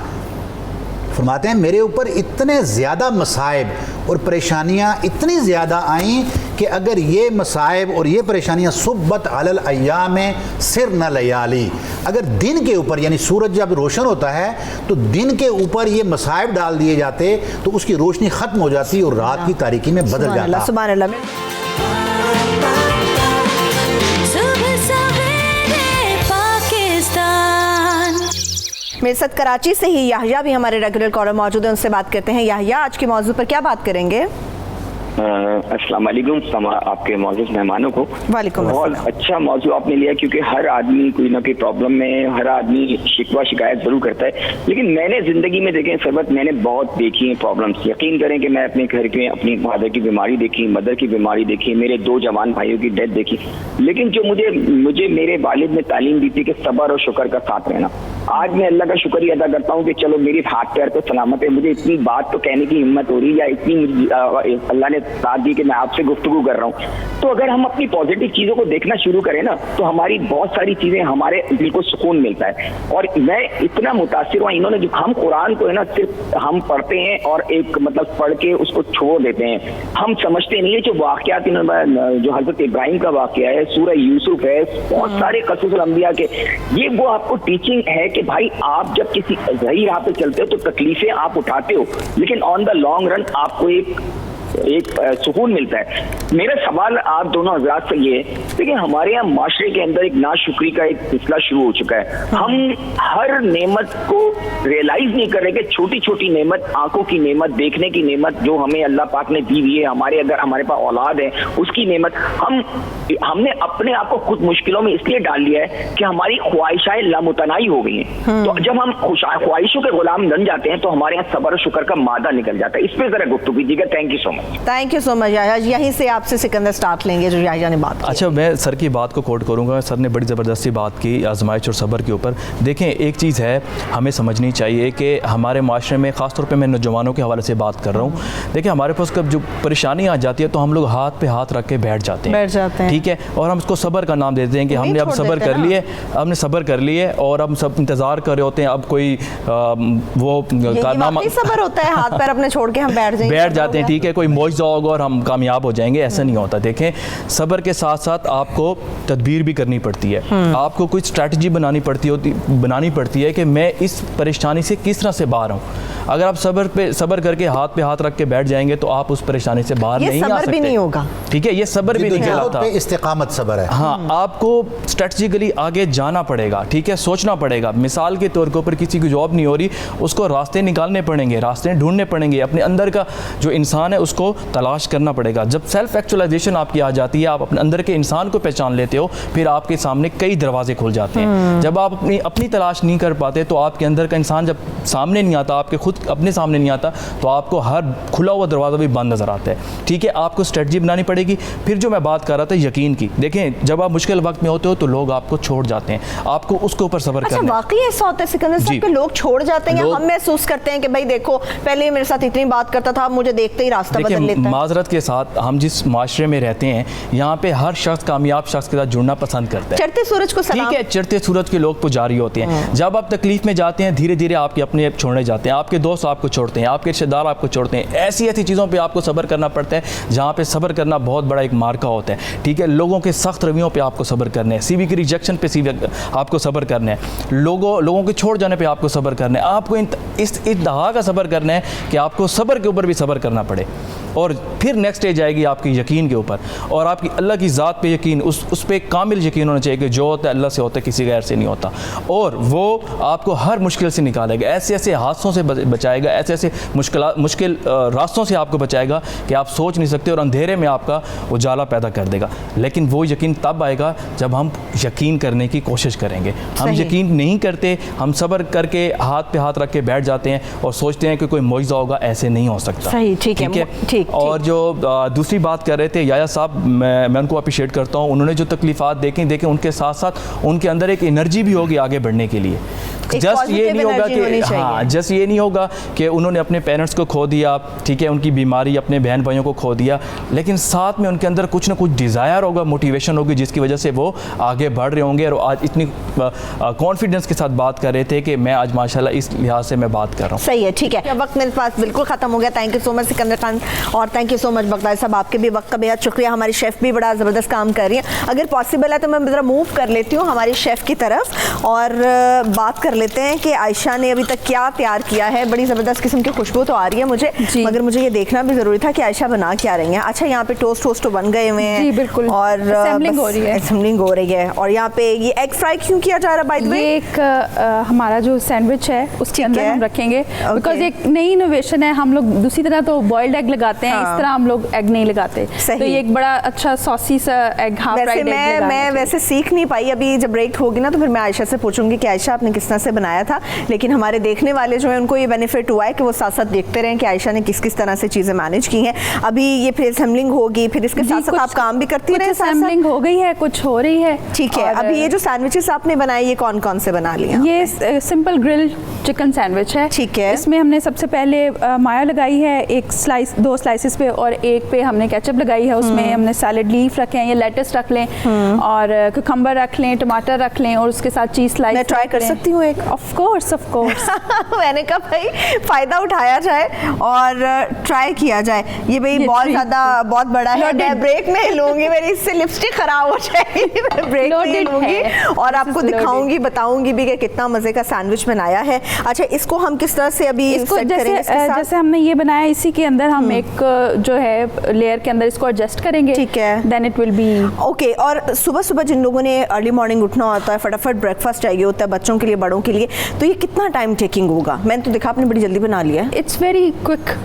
फरमाते हैं मेरे ऊपर इतने ज़्यादा मसाइब और परेशानियाँ इतनी ज़्यादा आईं कि अगर ये मसाइब और ये परेशानियाँ सुब्बत अलल अय्याम सिर न लयाली, अगर दिन के ऊपर, यानी सूरज जब रोशन होता है तो दिन के ऊपर ये मसाइब डाल दिए जाते तो उसकी रोशनी ख़त्म हो जाती और रात की तारीकी में बदल जाता। सुभान अल्लाह। मेरे साथ कराची से ही याहिया भी हमारे रेगुलर कॉलर मौजूद हैं, उनसे बात करते हैं। याहिया, आज के मौजू पर क्या बात करेंगे? अस्सलाम वालेकुम आपके मौजूद मेहमानों को। वालेकुम बहुत अच्छा मौजू आपने लिया, क्योंकि हर आदमी कोई ना कोई प्रॉब्लम में, हर आदमी शिकवा शिकायत जरूर करता है। लेकिन मैंने जिंदगी में देखें सरबत, मैंने बहुत देखी हैं प्रॉब्लम्स। यकीन करें कि मैं अपने घर में अपनी फादर की बीमारी देखी, मदर की बीमारी देखी, मेरे 2 जवान भाइयों की डेथ देखी। लेकिन जो मुझे मेरे वालिद ने तालीम दी थी कि सब्र और शुक्र का साथ रहना, आज मैं अल्लाह का शुक्र ही अदा करता हूँ कि चलो मेरे हाथ पैर तो सलामत है, मुझे इतनी बात तो कहने की हिम्मत हो रही है, या इतनी अल्लाह ने साथ दी कि मैं आपसे गुफ्तगू कर रहा हूँ। तो अगर हम अपनी पॉजिटिव चीज़ों को देखना शुरू करें ना, तो हमारी बहुत सारी चीज़ें, हमारे दिल को सुकून मिलता है। और मैं इतना मुतासिर हुआ, इन्होंने जो हम कुरान को है ना सिर्फ हम पढ़ते हैं और एक मतलब पढ़ के उसको छोड़ देते हैं, हम समझते नहीं है जो वाक़यात इन्होंने, जो हज़रत इब्राहिम का वाक़या है, सूरह यूसुफ है, बहुत सारे क़ससुल अंबिया के, ये वो आपको टीचिंग है कि भाई आप जब किसी सही राह पे चलते हो तो तकलीफें आप उठाते हो, लेकिन ऑन द लॉन्ग रन आपको एक सुकून मिलता है। मेरा सवाल आप दोनों हजरात से ये है, देखिए हमारे यहाँ माशरे के अंदर एक नाशुक्री का एक सिलसिला शुरू हो चुका है। हम हर नेमत को रियलाइज नहीं कर रहे कि छोटी छोटी नेमत, आंखों की नेमत, देखने की नेमत जो हमें अल्लाह पाक ने दी हुई है, अगर हमारे पास औलाद है उसकी नेमत, हमने अपने आप को खुद मुश्किलों में इसलिए डाल लिया है कि हमारी ख्वाहिशाएं लामुतनाई हो गई हैं। तो जब हम ख्वाहिशों के गुलाम बन जाते हैं तो हमारे यहाँ सब्र और शुक्र का मादा निकल जाता है। इस पर जरा गुफ्तगू कीजिएगा। Thank you so much. Thank you so much Yahya. यहीं से आपसे सिकंदर स्टार्ट लेंगे जो याहिया ने बात की। अच्छा, मैं सर की बात को कोट करूंगा। सर ने बड़ी ज़बरदस्ती बात की आजमाइश और सब्र के ऊपर। देखें, एक चीज़ है हमें समझनी चाहिए कि हमारे माशरे में, ख़ास तौर पे मैं नौजवानों के हवाले से बात कर रहा हूँ, देखिए हमारे पास कब जो परेशानी आ जाती है तो हम लोग हाथ पे हाथ रख के बैठ जाते हैं, ठीक है, और हम उसको सब्र का नाम देते हैं कि हमने अब सब्र कर लिए, हमने सब्र कर लिए और अब सब इंतज़ार कर रहे होते हैं, अब कोई वो कारनामा, सब्र होता है, हाथ पैर अपने छोड़ के हम बैठ जाते हैं, ठीक है, कोई मौजज़ा होगा और हम कामयाब हो जाएंगे, ऐसा नहीं होता। देखें, सब्र के साथ साथ आपको तदबीर भी करनी पड़ती है, आपको कुछ स्ट्रैटेजी बनानी पड़ती है कि मैं इस परेशानी से किस तरह से बाहर आऊँ। अगर आप सब्र करके हाथ पे हाथ रख के बैठ जाएंगे तो आप उस परेशानी से बाहर नहीं आ सकते। भी नहीं होगा, ठीक है, ये सब्र भी नहीं कहलाता, इस्तिकामत सब्र है। हाँ, आपको स्ट्रेटजिकली आगे जाना पड़ेगा, ठीक है, सोचना पड़ेगा। मिसाल के तौर के ऊपर किसी की जॉब नहीं हो रही, उसको रास्ते निकालने पड़ेंगे, रास्ते ढूंढने पड़ेंगे, अपने अंदर का जो इंसान है उसको तलाश करना पड़ेगा। जब सेल्फ एक्चुअलाइजेशन आपकी आ जाती है, आप अपने अंदर के इंसान को पहचान लेते हो, फिर आपके सामने कई दरवाजे खुल जाते हैं। जब आप अपनी तलाश नहीं कर पाते तो आपके अंदर का इंसान जब सामने नहीं आता, आपके खुद अपने सामने नहीं आता, तो आपको हर खुला हुआ दरवाज़ा भी बंद नज़र आता है, ठीक है। आपको स्ट्रेटजी बनानी पड़ेगी। फिर जो मैं बात कर रहा था यकीन की, देखें जब आप मुश्किल वक्त में होते हो तो लोग आपको छोड़ जाते हैं, आपको उसके ऊपर सब्र करना है। अच्छा, वाकई ऐसा होता है सिकंदर साहब कि लोग छोड़ जाते हैं, हम महसूस करते हैं कि भाई देखो पहले मेरे साथ इतनी बात करता था, मुझे देखते ही रास्ता बदल लेता है। माजरत के साथ हम जिस माशरे में रहते हैं, यहाँ पे हर शख्स कामयाब शख्स के साथ जुड़ना पसंद करता है। चढ़ते सूरज को सलाम, ठीक है, चढ़ते सूरज के लोग पुजारी होते हैं। जब आप तकलीफ में जाते हैं, धीरे धीरे आपके अपने छोड़ने जाते हैं, आपके दोस्त आपको छोड़ते हैं, आपके रिश्तेदार आपको छोड़ते हैं। ऐसी चीज़ों पे आपको सब्र करना पड़ता है, जहाँ पे सब्र करना बहुत बड़ा एक मार्का होता है, ठीक है। लोगों के सख्त रवैयों पे आपको सब्र करना है, सीवी की रिजेक्शन पे आपको सब्र करना है, लोगों के छोड़ जाने पे आपको सब्र करना है, आपको इस इंतहा का सब्र करना है कि आपको सब्र के ऊपर भी सब्र करना पड़े। और फिर नेक्स्ट स्टेज आएगी आपकी यकीन के ऊपर, और आपकी अल्लाह की ज़ात पे यकीन, उस पे कामिल यकीन होना चाहिए कि जो होता है अल्लाह से होता है, किसी गैर से नहीं होता। और वो आपको हर मुश्किल से निकालेगा, ऐसे ऐसे हादसों से बचाएगा, ऐसे ऐसे मुश्किल रास्तों से आपको बचाएगा कि आप सोच नहीं सकते, और अंधेरे में आपका उजाला पैदा कर देगा। लेकिन वो यकीन तब आएगा जब हम यकीन करने की कोशिश करेंगे। हम यकीन नहीं करते, हम सब्र करके हाथ पे हाथ रख के बैठ जाते हैं और सोचते हैं कि कोई मौजज़ा होगा, ऐसे नहीं हो सकता। सही, ठीक है। और जो दूसरी बात कर रहे थे याहिया साहब, मैं उनको अप्रिशिएट करता हूँ। उन्होंने जो तकलीफ़ात देखें, उनके साथ साथ उनके अंदर एक एनर्जी भी होगी आगे बढ़ने के लिए। जस्ट ये नहीं होगा कि जस्ट ये नहीं होगा कि उन्होंने अपने पेरेंट्स को खो दिया, ठीक है, उनकी बीमारी, अपने बहन भाइयों को खो दिया, लेकिन साथ में उनके अंदर कुछ ना कुछ डिज़ायर होगा, मोटिवेशन होगी, जिसकी वजह से वो आगे बढ़ रहे होंगे। और आज इतनी कॉन्फिडेंस के साथ बात कर रहे थे कि मैं आज माशाल्लाह इस लिहाज से मैं बात कर रहा हूँ। सही है, ठीक है। वक्त मेरे पास बिल्कुल ख़त्म हो गया। Thank you so much Sikandar Khan, और thank you so much Baghdadi sahab, आपके भी वक्त का बेहद शुक्रिया। हमारी शेफ़ भी बड़ा ज़बरदस्त काम कर रही है। अगर पॉसिबल है तो मैं ज़रा मूव कर लेती हूँ हमारी शेफ़ की तरफ और बात कर लेते हैं कि आयशा ने अभी तक क्या तैयार किया है। बड़ी ज़बरदस्त किस्म की खुशबू तो आ रही है मुझे, मगर मुझे ये देखना भी ज़रूरी था कि आयशा बना क्या रही है। अच्छा, यहाँ पे टोस्ट तो बन गए हुए हैं। जी बिल्कुल, और असेंबलिंग हो रही है। असेंबलिंग हो रही है। और यहाँ पे ये एग फ्राई क्यों किया जा रहा है? बाय द वे, ये एक हमारा जो सैंडविच है उसके अंदर हम रखेंगे, बिकॉज एक नई इनोवेशन है। हम लोग दूसरी तरह तो बॉइल्ड एग लगाते हैं, इस तरह हम लोग एग नहीं लगाते। तो ये एक बड़ा अच्छा सॉसी सा एग, हाफ फ्राइड एग। मैं वैसे सीख नहीं पाई, अभी जब ब्रेक होगी ना तो फिर मैं आयशा से पूछूंगी कि आयशा आपने किस तरह से से बनाया था, लेकिन हमारे देखने वाले जो हैं उनको ये बेनिफिट हुआ है कि वो साथ साथ देखते रहें कि आयशा ने किस किस तरह से चीज़ें मैनेज की हैं। अभी ये फिर असेंबलिंग होगी, फिर इसके साथ साथ आप काम भी करती रहे। असेंबलिंग हो गई है, कुछ हो रही है। ठीक है। अभी ये जो सैंडविचेस आपने बनाए ये कौन कौन से बना लिए? ये सिंपल ग्रिल चिकन सैंडविच है। ठीक है। इसमें हमने सबसे पहले माया लगाई है, एक स्लाइस 2 स्लाइसेस पे, और एक पे हमने केचप लगाई है। उसमें हमने सैलेड लीफ रखे हैं, ये लेटस रख लें और कुकम्बर रख लें, टमाटर रख लें, और उसके साथ चीज़ स्लाइस। मैं ट्राई कर सकती हूँ एक? Of course of course. मैंने कहा भाई फ़ायदा उठाया जाए और ट्राई किया जाए। ये भाई बहुत ज़्यादा बहुत बड़ा है, मैं ब्रेक नहीं लूँगी, मेरी इससे लिपस्टिक ख़राब हो जाएगी। मैं ब्रेक नहीं लूँगी और आपको दिखाऊंगी, बताऊंगी भी कि कितना मज़े का सैंडविच बनाया है। अच्छा, इसको हम किस तरह से अभी इसको सेट करेंगे? जैसे हमने ये बनाया, इसी के अंदर हम एक जो है लेयर के अंदर इसको एडजस्ट करेंगे। ठीक है। Then it will be okay. और सुबह सुबह जिन लोगों ने अर्ली मॉर्निंग उठना होता है, फटाफट ब्रेकफास्ट चाहिए होता है बच्चों के लिए, बड़ों के लिए, तो ये कितना टाइम टेकिंग होगा? मैंने तो देखा आपने बड़ी जल्दी बना लिया है। इट्स वेरी क्विक,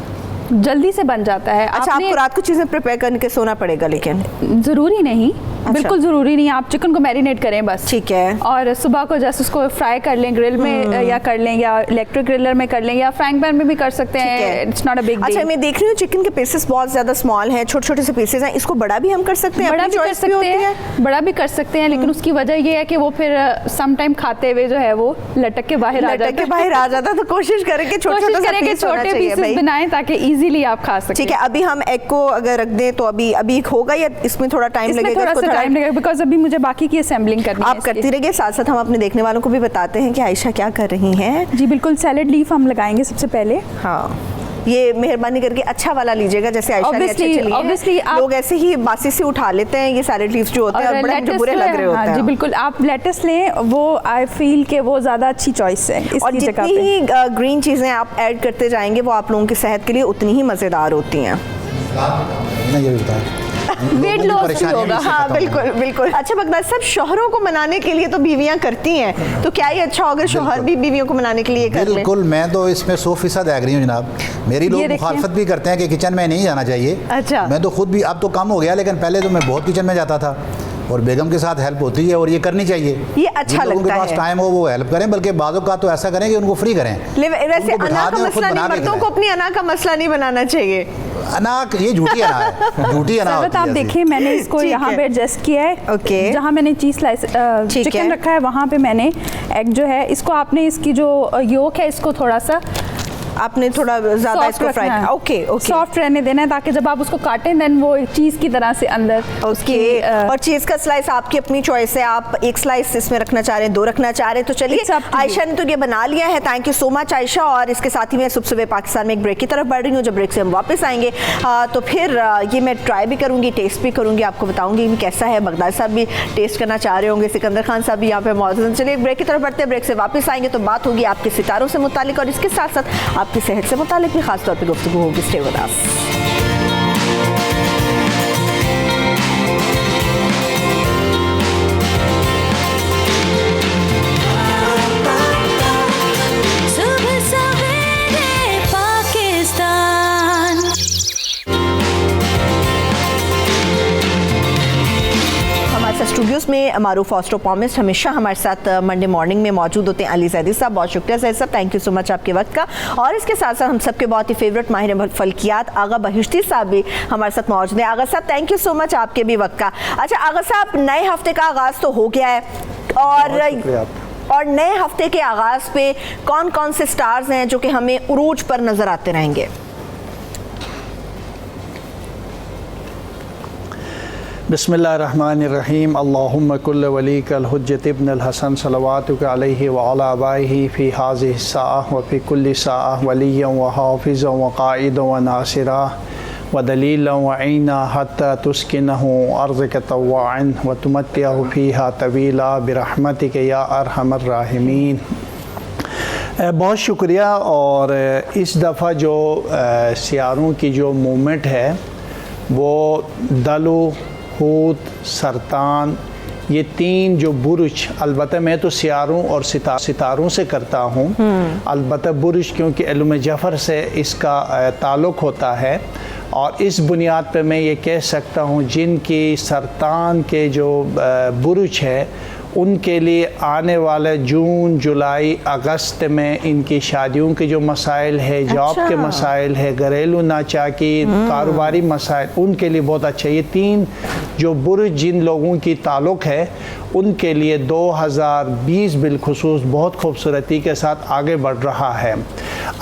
जल्दी से बन जाता है। अच्छा, आपको रात को चीज़ें प्रिपेयर करके सोना पड़ेगा? लेकिन ज़रूरी नहीं। अच्छा। बिल्कुल ज़रूरी नहीं, आप चिकन को मैरिनेट करें बस। ठीक है। और सुबह को जैसे उसको फ्राई कर लें ग्रिल में, या कर लें, या इलेक्ट्रिक ग्रिलर में कर लें, या फ्राइंग पैन में भी कर सकते हैं। It's not a big deal. अच्छा, मैं देख रही हूँ चिकन के पीसेस बहुत ज़्यादा स्मॉल हैं, छोटे छोटे से पीसेस हैं। इसको बड़ा भी हम कर सकते हैं? बड़ा भी कर सकते हैं, बड़ा भी कर सकते हैं, लेकिन उसकी वजह ये है कि वो फिर सम टाइम खाते हुए जो है वो लटक के बाहर आ जाता है। तो कोशिश करें कि छोटे पीसेस बनाएं ताकि इजीली आप खा सकें। ठीक है। अभी हम एग को अगर रख दें तो अभी होगा या इसमें थोड़ा टाइम लगेगा? थोड़ा सा टाइम लगेगा, बिकॉज अभी मुझे बाकी की असेंबलिंग करनी है। आप करती रहिए, साथ साथ हम अपने देखने वालों को भी बताते हैं कि आयशा क्या कर रही हैं। जी बिल्कुल। सैलेड लीफ हम लगाएंगे सबसे पहले। हाँ, ये मेहरबानी करके अच्छा वाला लीजिएगा, जैसे आयशा ने अच्छे लिए हैं। लोग ऐसे ही बासी से उठा लेते हैं ये सैलेड लीव्स जो होते हैं, और बड़े मुझे बुरे लग रहे होते हैं। जी बिल्कुल, आप लेटस लें, वो आई फील के वो ज़्यादा अच्छी चॉइस है। और जितनी ही ग्रीन चीज़ें आप ऐड करते जाएंगे वो आप लोगों की सेहत के लिए उतनी ही मज़ेदार होती हैं। वेट लॉस भी होगा। हाँ बिल्कुल बिल्कुल। अच्छा बगदाद साहब, शौहरों को मनाने के लिए तो बीवियां करती हैं, तो क्या ये अच्छा होगा शौहर भी बीवियों को मनाने के लिए कर लें? बिल्कुल, मैं तो इसमें 100% एग्री हूँ जनाब। मेरी लोग मुखालफत भी करते हैं कि किचन में नहीं जाना चाहिए। अच्छा। मैं तो खुद भी, अब तो कम हो गया, लेकिन पहले तो मैं बहुत किचन में जाता था और बेगम के साथ हेल्प होती है और ये करनी चाहिए। ये अच्छा लगता है। उनके पास टाइम हो वो हेल्प करें, बल्कि बाज़ों का तो ऐसा करें कि उनको फ्री करें। वैसे अना का मसला नहीं, मर्दों को अपनी अना का मसला नहीं बनाना चाहिए। अना ये झूठी अना है, झूठी अना होती है। आप देखिए, मैंने इसको यहाँ पे एडजस्ट किया है। ओके। जहाँ मैंने चीज स्लाइस चिकन रखा है वहाँ पे मैंने एग जो है इसको, आपने इसकी जो योक है इसको थोड़ा सा आपने थोड़ा ज़्यादा इसको फ्राई करना है। Okay okay. सॉफ्ट रहने देना है ताकि जब आप उसको काटें देन वो चीज़ की तरह से अंदर उसकी और चीज़ का स्लाइस आपकी अपनी चॉइस है। आप एक स्लाइस इसमें रखना चाह रहे हैं, 2 रखना चाह रहे हैं, तो चलिए। आयशा ने तो ये बना लिया है। Thank you so much Ayesha. और इसके साथ ही मैं सुबह पाकिस्तान में एक ब्रेक की तरफ बढ़ रही हूँ। जब ब्रेक से हम वापस आएंगे तो फिर ये मैं ट्राई भी करूँगी, टेस्ट भी करूँगी, आपको बताऊँगी कि कैसा है। बगदाद साहब भी टेस्ट करना चाह रहे होंगे, सिकंदर खान साहब भी यहाँ पे मौजूद हैं। चलिए ब्रेक की तरफ बढ़ते हैं, ब्रेक से वापस आएंगे तो बात होगी आपके सितारों से मुतालिक और इसके साथ साथ आपकी सेहत से मुतालिक भी खास तौर पे गुफ्तगू होगी। Stay with us. स्टूडियोज़ में मारूफ ऑस्ट्रोपॉमिस्ट हमेशा हमारे साथ मंडे मॉर्निंग में मौजूद होते हैं। अली जैदी साहब, बहुत शुक्रिया जैद साहब, थैंक यू सो मच आपके वक्त का। और इसके साथ साथ हम सबके बहुत ही फेवरेट माहिर फल्कियात आगा बहिश्ती साहब भी हमारे साथ मौजूद हैं। आगा साहब, थैंक यू सो मच आपके भी वक्त का। अच्छा आगा साहब, नए हफ्ते का आगाज़ तो हो गया है और नए हफ्ते के आगाज़ पे कौन कौन से स्टार्स हैं जो कि हमें उरूज पर नज़र आते रहेंगे? बिस्मिल्लाहिर्रहमानिर्रहीम। अल्लाहुम्मा कुल्ल वलीकल हुज्जत इब्न अल हसन सलवातुक अलैहि व अला आबाइहि फी हाज़िहि साअह व फी कुल्ली साअह वलिय्यन व हाफ़िज़न व क़ाइदन व नासिरा व दलीलन व ऐना हत्ता तुस्किनहु अर्ज़क तव्वाअन व तुमत्तिअहु फ़ीहा तवीला बिरहमतिक या अरहमर राहिमीन। बहुत शुक्रिया। और इस दफ़ा जो सियारों की जो मूवमेंट है वो दलो हूत सरतान, ये 3 जो बुरुज, अलबत्ता मैं तो सियारों और सितारों से करता हूँ, अलबत्ता बुरुज क्योंकि इल्म जफ़र से इसका ताल्लुक़ होता है। और इस बुनियाद पे मैं ये कह सकता हूँ जिनकी सरतान के जो बुरुज है उनके लिए आने वाले जून जुलाई अगस्त में इनकी शादियों के जो मसाइल है, जॉब के मसाइल है, घरेलू नाचाकी, कारोबारी मसाइल, उनके लिए बहुत अच्छा। ये 3 जो बुर्ज जिन लोगों की ताल्लुक़ है उनके लिए 2020 बिलखुसूस बहुत खूबसूरती के साथ आगे बढ़ रहा है।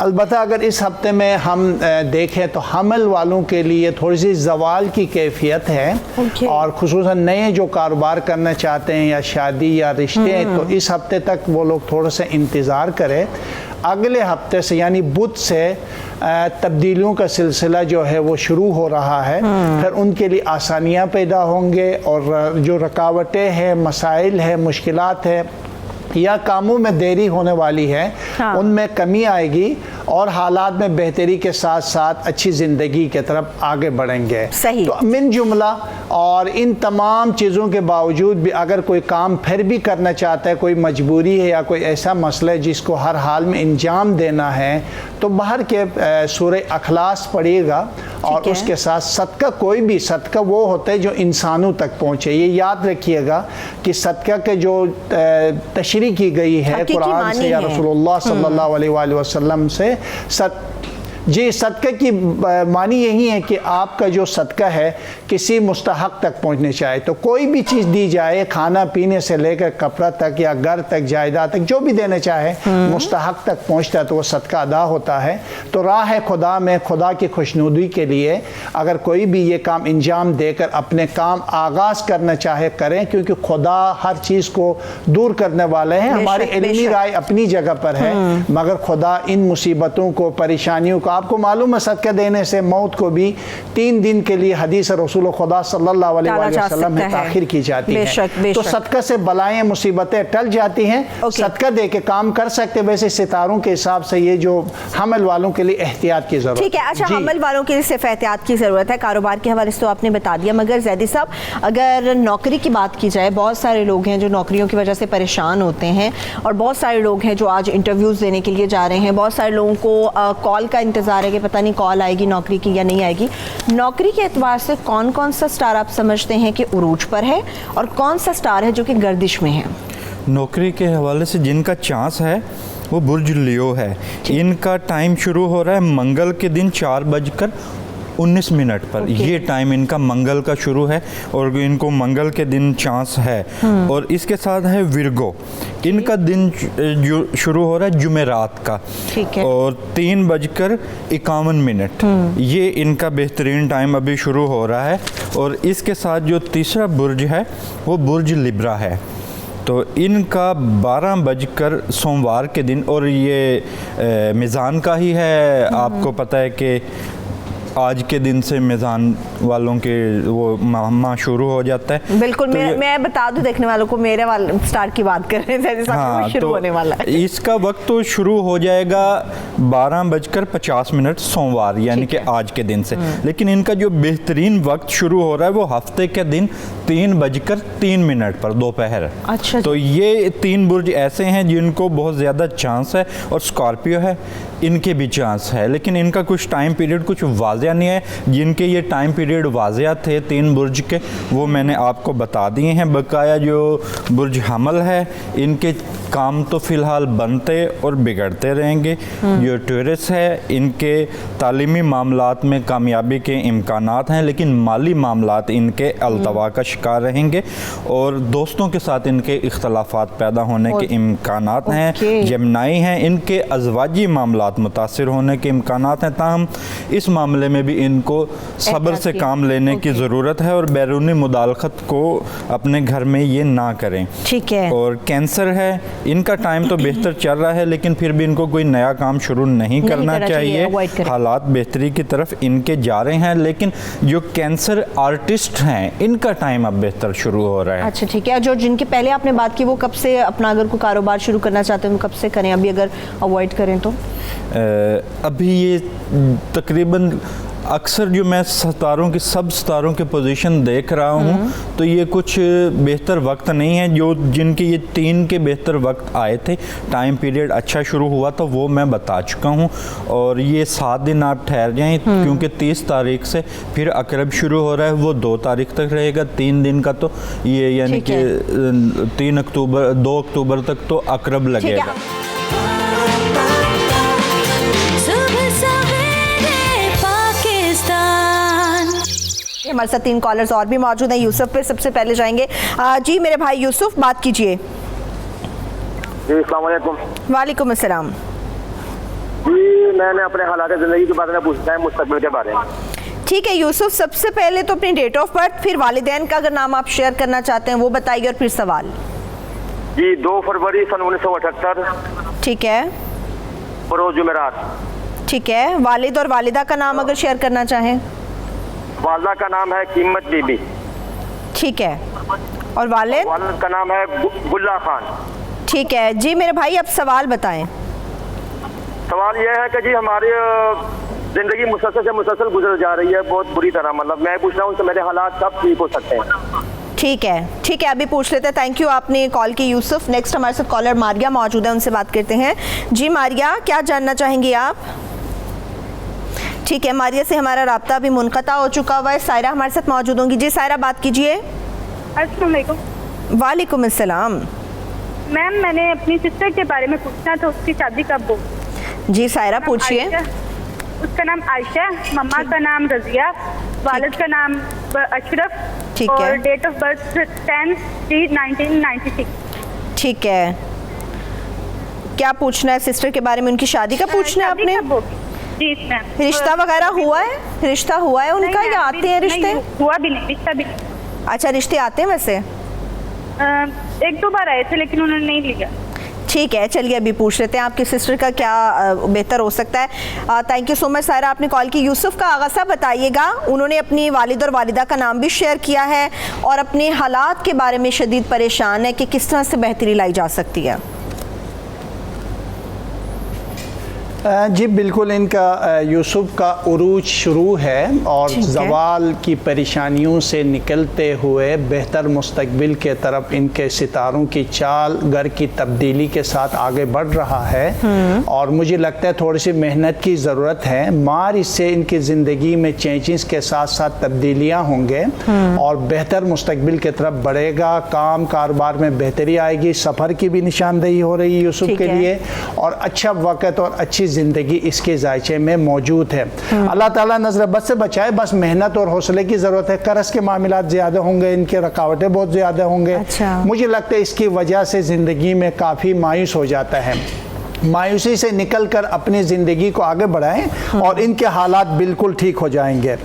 अलबत्ता अगर इस हफ्ते में हम देखें तो हमल वालों के लिए थोड़ी सी ज़वाल की कैफियत है और खुसूसन नए जो कारोबार करना चाहते हैं या शादी या रिश्ते, तो इस हफ्ते तक वो लोग थोड़ा सा इंतज़ार करें। अगले हफ्ते से यानी बुध से तब्दीलियों का सिलसिला जो है वो शुरू हो रहा है। फिर उनके लिए आसानियाँ पैदा होंगे और जो रुकावटें हैं, मसाइल है, मुश्किलात है या कामों में देरी होने वाली है, उनमें कमी आएगी और हालात में बेहतरी के साथ साथ अच्छी ज़िंदगी की तरफ आगे बढ़ेंगे। सही। तो मिन जुमला और इन तमाम चीज़ों के बावजूद भी अगर कोई काम फिर भी करना चाहता है, कोई मजबूरी है या कोई ऐसा मसला है जिसको हर हाल में इंजाम देना है, तो बाहर के सूरह अखलास पढ़िएगा और उसके साथ सदका, कोई भी सदका वो होता है जो इंसानों तक पहुँचे। ये याद रखिएगा कि सदका के जो तशरीह की गई है कुरान से या रसूलुल्लाह सल्लल्लाहु अलैहि वसल्लम से, जी सदक़े की मानी यही है कि आपका जो सदका है किसी मुस्तहक तक पहुंचने चाहिए। तो कोई भी चीज़ दी जाए, खाना पीने से लेकर कपड़ा तक या घर तक, जायदाद तक, जो भी देने चाहे मुस्तहक तक पहुंचता है तो वो सदका अदा होता है। तो राह खुदा में खुदा की खुशनुदी के लिए अगर कोई भी ये काम इंजाम देकर अपने काम आगाज़ करना चाहे करें, क्योंकि खुदा हर चीज़ को दूर करने वाले हैं। हमारी इल्मी राय अपनी जगह पर है, मगर खुदा इन मुसीबतों को, परेशानियों को, आपको मालूम है सदका देने से मौत को भी 3 दिन के लिए हदीस रसूल खुदा सल्लल्लाहु अलैहि वसल्लम में ताखिर की जाती है। तो सदका से बलाएं, मुसीबतें टल जाती हैं। सदका दे के काम कर सकते। वैसे सितारों के हिसाब से ये जो हमल वालों के लिए एहतियात की जरूरत है। ठीक है, अच्छा हमल वालों के लिए सिर्फ एहतियात की ज़रूरत है। कारोबार के हवाले से तो आपने बता दिया, मगर जैदी साहब अगर नौकरी की बात की जाए, बहुत सारे लोग हैं जो नौकरियों की वजह से परेशान होते हैं और बहुत सारे लोग हैं जो आज इंटरव्यूज़ देने के लिए जा रहे हैं। बहुत सारे लोगों को कॉल का इंतज़ार है कि पता नहीं कॉल आएगी नौकरी की या नहीं आएगी। नौकरी के एतबार से कौन कौन सा स्टार आप समझते हैं कि उरूज पर है और कौन सा स्टार है जो कि गर्दिश में है? नौकरी के हवाले से जिनका चांस है वो बुर्ज लियो है। इनका टाइम शुरू हो रहा है मंगल के दिन 4:19 पर। ये टाइम इनका मंगल का शुरू है और इनको मंगल के दिन चांस है। और इसके साथ है विर्गो, इनका दिन शुरू हो रहा है जुमेरात का और 3:51। ये इनका बेहतरीन टाइम अभी शुरू हो रहा है। और इसके साथ जो तीसरा बुर्ज है वो बुर्ज लिब्रा है, तो इनका 12 सोमवार के दिन, और ये मिज़ान का ही है। आपको पता है कि आज के दिन से मिज़ान वालों के वो माह शुरू हो जाता है। बिल्कुल, तो मैं बता दूं देखने वालों को, मेरे वाले स्टार की बात कर रहे हैं। हाँ, शुरू तो होने वाला है। इसका वक्त तो शुरू हो जाएगा 12:50 सोमवार यानी कि आज के दिन से। लेकिन इनका जो बेहतरीन वक्त शुरू हो रहा है वो हफ्ते के दिन 3:03 पर दोपहर। अच्छा, तो ये 3 बुर्ज ऐसे हैं जिनको बहुत ज़्यादा चांस है। और स्कॉर्पियो है, इनके भी चांस है, लेकिन इनका कुछ टाइम पीरियड कुछ वाज़िया नहीं है। जिनके ये टाइम पीरियड वाज़िया थे 3 बुर्ज के, वो मैंने आपको बता दिए हैं। बकाया जो बुर्ज हमल है, इनके काम तो फ़िलहाल बनते और बिगड़ते रहेंगे। जो टॉरस है, इनके तालीमी मामलात में कामयाबी के इम्कानात हैं, लेकिन माली मामलात इनके अल्तवा का शिकार रहेंगे और दोस्तों के साथ इनके इख्तलाफात पैदा होने के इम्कानात हैं। जमनाई हैं, इनके अज़वाजी मामलात मुतासिर होने के इम्कानात हैं। ताहम इस मामले में भी इनको सब्र से काम लेने की ज़रूरत है और बैरूनी मुदालखत को अपने घर में ये ना करें। ठीक है। और कैंसर है, इनका टाइम तो बेहतर चल रहा है, लेकिन फिर भी इनको कोई नया काम शुरू नहीं करना चाहिए। हालात बेहतरी की तरफ इनके जा रहे हैं, लेकिन जो कैंसर आर्टिस्ट हैं इनका टाइम अब बेहतर शुरू हो रहा है। अच्छा, ठीक है। जो जिनके पहले आपने बात की वो कब से अपना अगर कोई कारोबार शुरू करना चाहते हैं कब से करें, अभी अगर अवॉइड करें तो? अभी ये तकरीबन अक्सर जो मैं सितारों की सब सितारों के पोजीशन देख रहा हूँ तो ये कुछ बेहतर वक्त नहीं है। जो जिनके ये 3 के बेहतर वक्त आए थे, टाइम पीरियड अच्छा शुरू हुआ था, वो मैं बता चुका हूँ। और ये 7 दिन आप ठहर जाएं क्योंकि 30 तारीख से फिर अकरब शुरू हो रहा है, वो 2 तारीख तक रहेगा। 3 दिन का तो ये यानी कि 2 अक्टूबर तक तो अकरब लगेगा। हमारे साथ 3 कॉलर्स और भी मौजूद हैं। यूसुफ पे सबसे पहले जाएंगे। जी मेरे भाई यूसुफ, बात कीजिए। जी अस्सलाम वालेकुम। वालेकुम अस्सलाम। जी मैंने अपने हालात ज़िंदगी के बारे में पूछना है, मुस्तकबिल के बारे में। ठीक है यूसुफ, सबसे पहले तो अपनी डेट ऑफ बर्थ, फिर वालिदैन का अगर नाम आप शेयर करना चाहते हैं वो बताइए, और फिर सवाल। जी 2 फरवरी सन 1978। ठीक है। बरोज़ जुमेरात। ठीक है। वालिद और वालिदा का नाम अगर शेयर करना चाहें। वालदा का नाम है कीमत बीबी। ठीक है। और वालिद का नाम है गुल्ला खान। ठीक है। जी मेरे भाई अब सवाल बताएं। सवाल यह है कि जी हमारी ज़िंदगी मुसलसल से मुसलसल गुजर जा रही है, बहुत बुरी तरह। मतलब मैं पूछ रहा हूँ कि मेरे हालात कब ठीक हो सकते हैं। ठीक है, ठीक है, अभी पूछ लेते हैं। थैंक यू, आपने कॉल की यूसुफ। नेक्स्ट हमारे साथ कॉलर मारिया मौजूद है, उनसे बात करते हैं। जी मारिया, क्या जानना चाहेंगी आप? ठीक है, मारिया से हमारा राब्ता भी मुनक़ता हो चुका हुआ है। सायरा हमारे साथ मौजूद होंगी। जी सायरा, बात कीजिए। अस्सलाम वालेकुम। वालेकुम अस्सलाम। मैम मैंने अपनी सिस्टर के बारे में पूछना था, उसकी शादी कब हो? जी सायरा पूछिए। उसका नाम आयशा, मम्मा का नाम रजिया, वालिद का नाम अशरफ, ठीक और है। Date of birth 10/3/1996। ठीक है, क्या पूछना है सिस्टर के बारे में? उनकी शादी का पूछना है आपने? जी मैम। रिश्ता वगैरह हुआ है? रिश्ता हुआ है उनका या आते हैं रिश्ते? हुआ भी नहीं, रिश्ता भी नहीं। अच्छा, रिश्ते आते हैं वैसे? 1-2 बार आए थे लेकिन उन्होंने नहीं लिया। ठीक है, चलिए अभी पूछ लेते हैं आपकी सिस्टर का क्या बेहतर हो सकता है। Thank you so much Saira, आपने कॉल की। यूसुफ का आगासा बताइएगा। उन्होंने अपनी वालिद और वालिदा का नाम भी शेयर किया है और अपने हालात के बारे में शदीद परेशान है कि किस तरह से बेहतरी लाई जा सकती है। जी बिल्कुल, इनका यूसुफ का उरूज शुरू है और ज़वाल की परेशानियों से निकलते हुए बेहतर मुस्तकबिल के तरफ इनके सितारों की चाल घर की तब्दीली के साथ आगे बढ़ रहा है। और मुझे लगता है थोड़ी सी मेहनत की ज़रूरत है, मार इससे इनकी ज़िंदगी में चेंजेस के साथ साथ तब्दीलियाँ होंगे और बेहतर मुस्तकबिल की तरफ बढ़ेगा। काम कारोबार में बेहतरी आएगी। सफ़र की भी निशानदेही हो रही है यूसुफ के लिए और अच्छा वक़्त और अच्छी ज़िंदगी इसके जायचे में मौजूद है। अल्लाह ताला नज़र बद से बचाए, बस मेहनत और हौसले की ज़रूरत है। कर्ज के मामलात ज़्यादा होंगे, इनके रुकावटें बहुत ज़्यादा होंगे। मुझे लगता है इसकी वजह से ज़िंदगी में काफ़ी मायूस हो जाता है। मायूसी से निकलकर अपनी ज़िंदगी को आगे बढ़ाएं और इनके हालात बिल्कुल ठीक हो जाएंगे।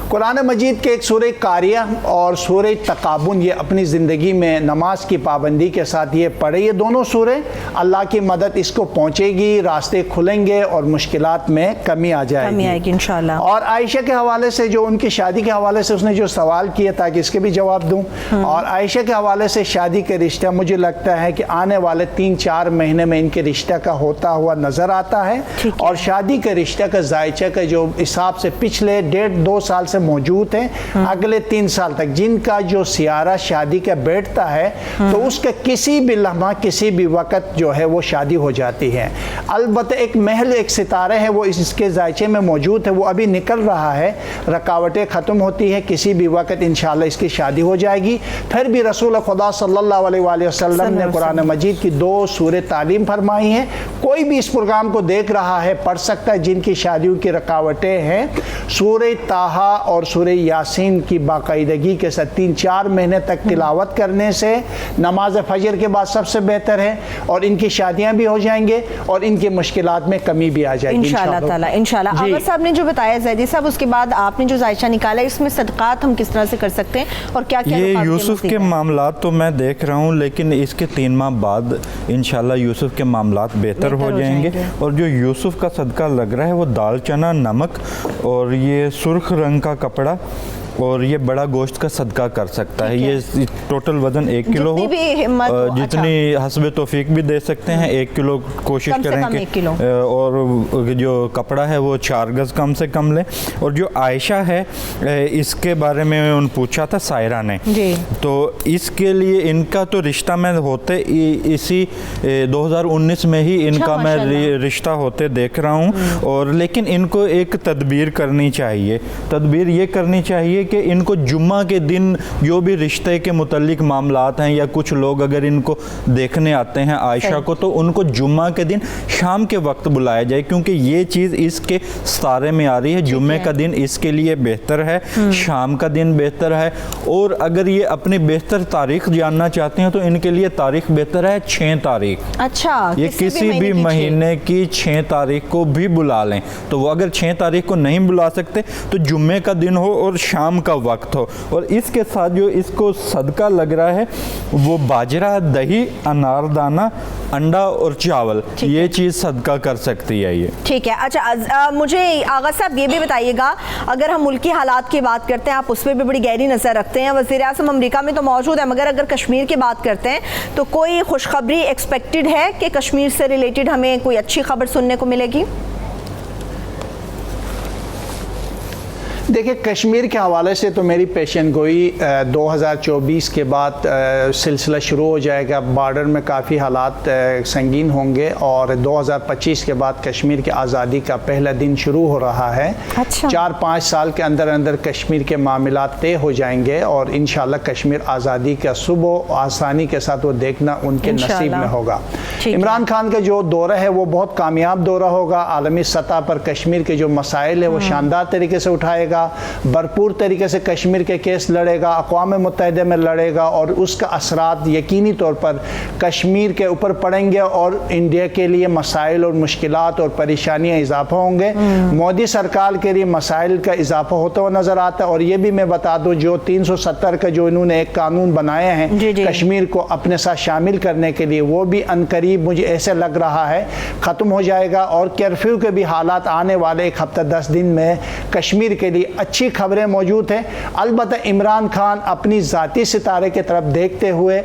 कुरान मजीद के एक सूरह कारिया और सूरह तकाबुन, ये अपनी ज़िंदगी में नमाज की पाबंदी के साथ ये पढ़े। ये दोनों सूरह अल्लाह की मदद इसको पहुँचेगी, रास्ते खुलेंगे और मुश्किलात में कमी आ जाएगी इंशाअल्लाह। और आयशा के हवाले से, जो उनकी शादी के हवाले से उसने जो सवाल किया ताकि इसके भी जवाब दूँ। और आयशा के हवाले से शादी के रिश्ता, मुझे लगता है कि आने वाले 3-4 महीने में इनके रिश्ता का होता हुआ नज़र आता है। और शादी के रिश्ते का जायचा का जो हिसाब से पिछले 1.5-2 साल से मौजूद है, अगले 3 साल तक जिनका जो सियारा शादी का बैठता है तो उसका किसी भी लम्हा किसी भी वक्त जो है वो शादी हो जाती है। अलबत्ता एक महल एक सितारे है वो इसके जायचे में मौजूद है, वो अभी निकल रहा है, रुकावटें ख़त्म होती है, किसी भी वक्त इंशाअल्लाह इसकी शादी हो जाएगी। फिर भी रसूल खुदा सल्लल्लाहु अलैहि वसल्लम ने कुरान मजीद की 2 सूरह तालीम फरमाई हैं। कोई भी इस प्रोग्राम को देख रहा है पढ़ सकता है, जिनकी शादियों की रुकावटें हैं। सूरह ताहा और सूरह यासीन की बाकायदगी के साथ 3-4 महीने तक तिलावत करने से नमाज फजर के बाद सबसे बेहतर है और इनकी शादियां भी हो जाएंगे और इनकी मुश्किलात में कमी भी आ जाएगी इंशाअल्लाह ताला। इंशाअल्लाह। आमिर साहब ने जो बताया जैदी साहब, उसके बाद आपने जो जायचा निकाला, इसमें सदक़ात हम किस तरह से कर सकते हैं और क्या क्या? ये यूसुफ के मामलात तो मैं देख रहा हूँ, लेकिन इसके 3 माह बाद इंशाअल्लाह यूसुफ के मामलात बेहतर हो जाएंगे। और जो यूसुफ का सदका लग रहा है वो दाल चना, नमक और ये सुर्ख रंग का कपड़ा और ये बड़ा गोश्त का सदका कर सकता है। ये टोटल वज़न 1 किलो हो, जितनी हस्ब तौफीक भी दे सकते हैं। 1 किलो कोशिश करेंगे, और जो कपड़ा है वो 4 गज़ कम से कम लें। और जो आयशा है, इसके बारे में उन पूछा था सायरा ने, तो इसके लिए इनका तो रिश्ता मैं होते इसी 2019 में ही इनका मैं रिश्ता होते देख रहा हूँ। और लेकिन इनको एक तदबीर करनी चाहिए। तदबीर ये करनी चाहिए कि इनको जुम्मा के दिन जो भी रिश्ते के मुतल्लिक मामलात हैं, या कुछ लोग अगर इनको देखने आते हैं आयशा को, तो उनको जुम्मा के दिन शाम के वक्त बुलाया जाए, क्योंकि ये चीज़ इसके सारे में आ रही है। जुम्मे का दिन इसके लिए बेहतर है, शाम का दिन बेहतर है। और अगर ये अपनी बेहतर तारीख जानना चाहते हैं तो इनके लिए तारीख बेहतर है 6 तारीख। अच्छा, ये किसी भी महीने की 6 तारीख को भी बुला लें। तो वो अगर 6 तारीख को नहीं बुला सकते तो जुम्मे का दिन हो और शाम का वक्त हो। और इसके साथ जो इसको सदका लग रहा है वो बाजरा, दही, अनारदाना, अंडा और चावल, ये चीज़ सदका कर सकती है ये। ठीक है। अच्छा, मुझे आगा साहब ये भी बताइएगा, अगर हम मुल्की हालात की बात करते हैं, आप उस पर भी बड़ी गहरी नज़र रखते हैं। वज़ीर-ए-आज़म अमेरिका में तो मौजूद है, मगर अगर कश्मीर की बात करते हैं तो कोई खुशखबरी एक्सपेक्टेड है कि कश्मीर से रिलेटेड हमें कोई अच्छी खबर सुनने को मिलेगी? देखिए, कश्मीर के हवाले से तो मेरी पेशन गोई 2024 के बाद सिलसिला शुरू हो जाएगा। बॉर्डर में काफ़ी हालात संगीन होंगे और 2025 के बाद कश्मीर की आज़ादी का पहला दिन शुरू हो रहा है। अच्छा। 4-5 साल के अंदर अंदर कश्मीर के मामलात तय हो जाएंगे और इंशाल्लाह कश्मीर आज़ादी का सुबह आसानी के साथ वो देखना उनके नसीब में होगा। इमरान खान का जो दौरा है वो बहुत कामयाब दौरा होगा। आलमी सतह पर कश्मीर के जो मसाइल है वो शानदार तरीके से उठाएगा, भरपूर तरीके से कश्मीर के केस लड़ेगा, अक़वाम मुत्तहिदा में लड़ेगा और उसका असरात यकीनी तौर पर कश्मीर के ऊपर पड़ेंगे और इंडिया के लिए मसाइल और मुश्किलात और परेशानियाँ इजाफा होंगे। मोदी सरकार के लिए मसाइल का इजाफा होता हुआ नज़र आता है। और ये भी मैं बता दूँ, जो 370 का जो इन्होंने एक कानून बनाया है कश्मीर को अपने साथ शामिल करने के लिए, वो भी अनकरीब मुझे ऐसे लग रहा है ख़त्म हो जाएगा। और कर्फ्यू के भी हालात आने वाले 1 हफ्ता 10 दिन में कश्मीर के लिए अच्छी खबरें मौजूद हैं। अलबत्ता इमरान खान अपनी ज़ाती सितारे की तरफ देखते हुए,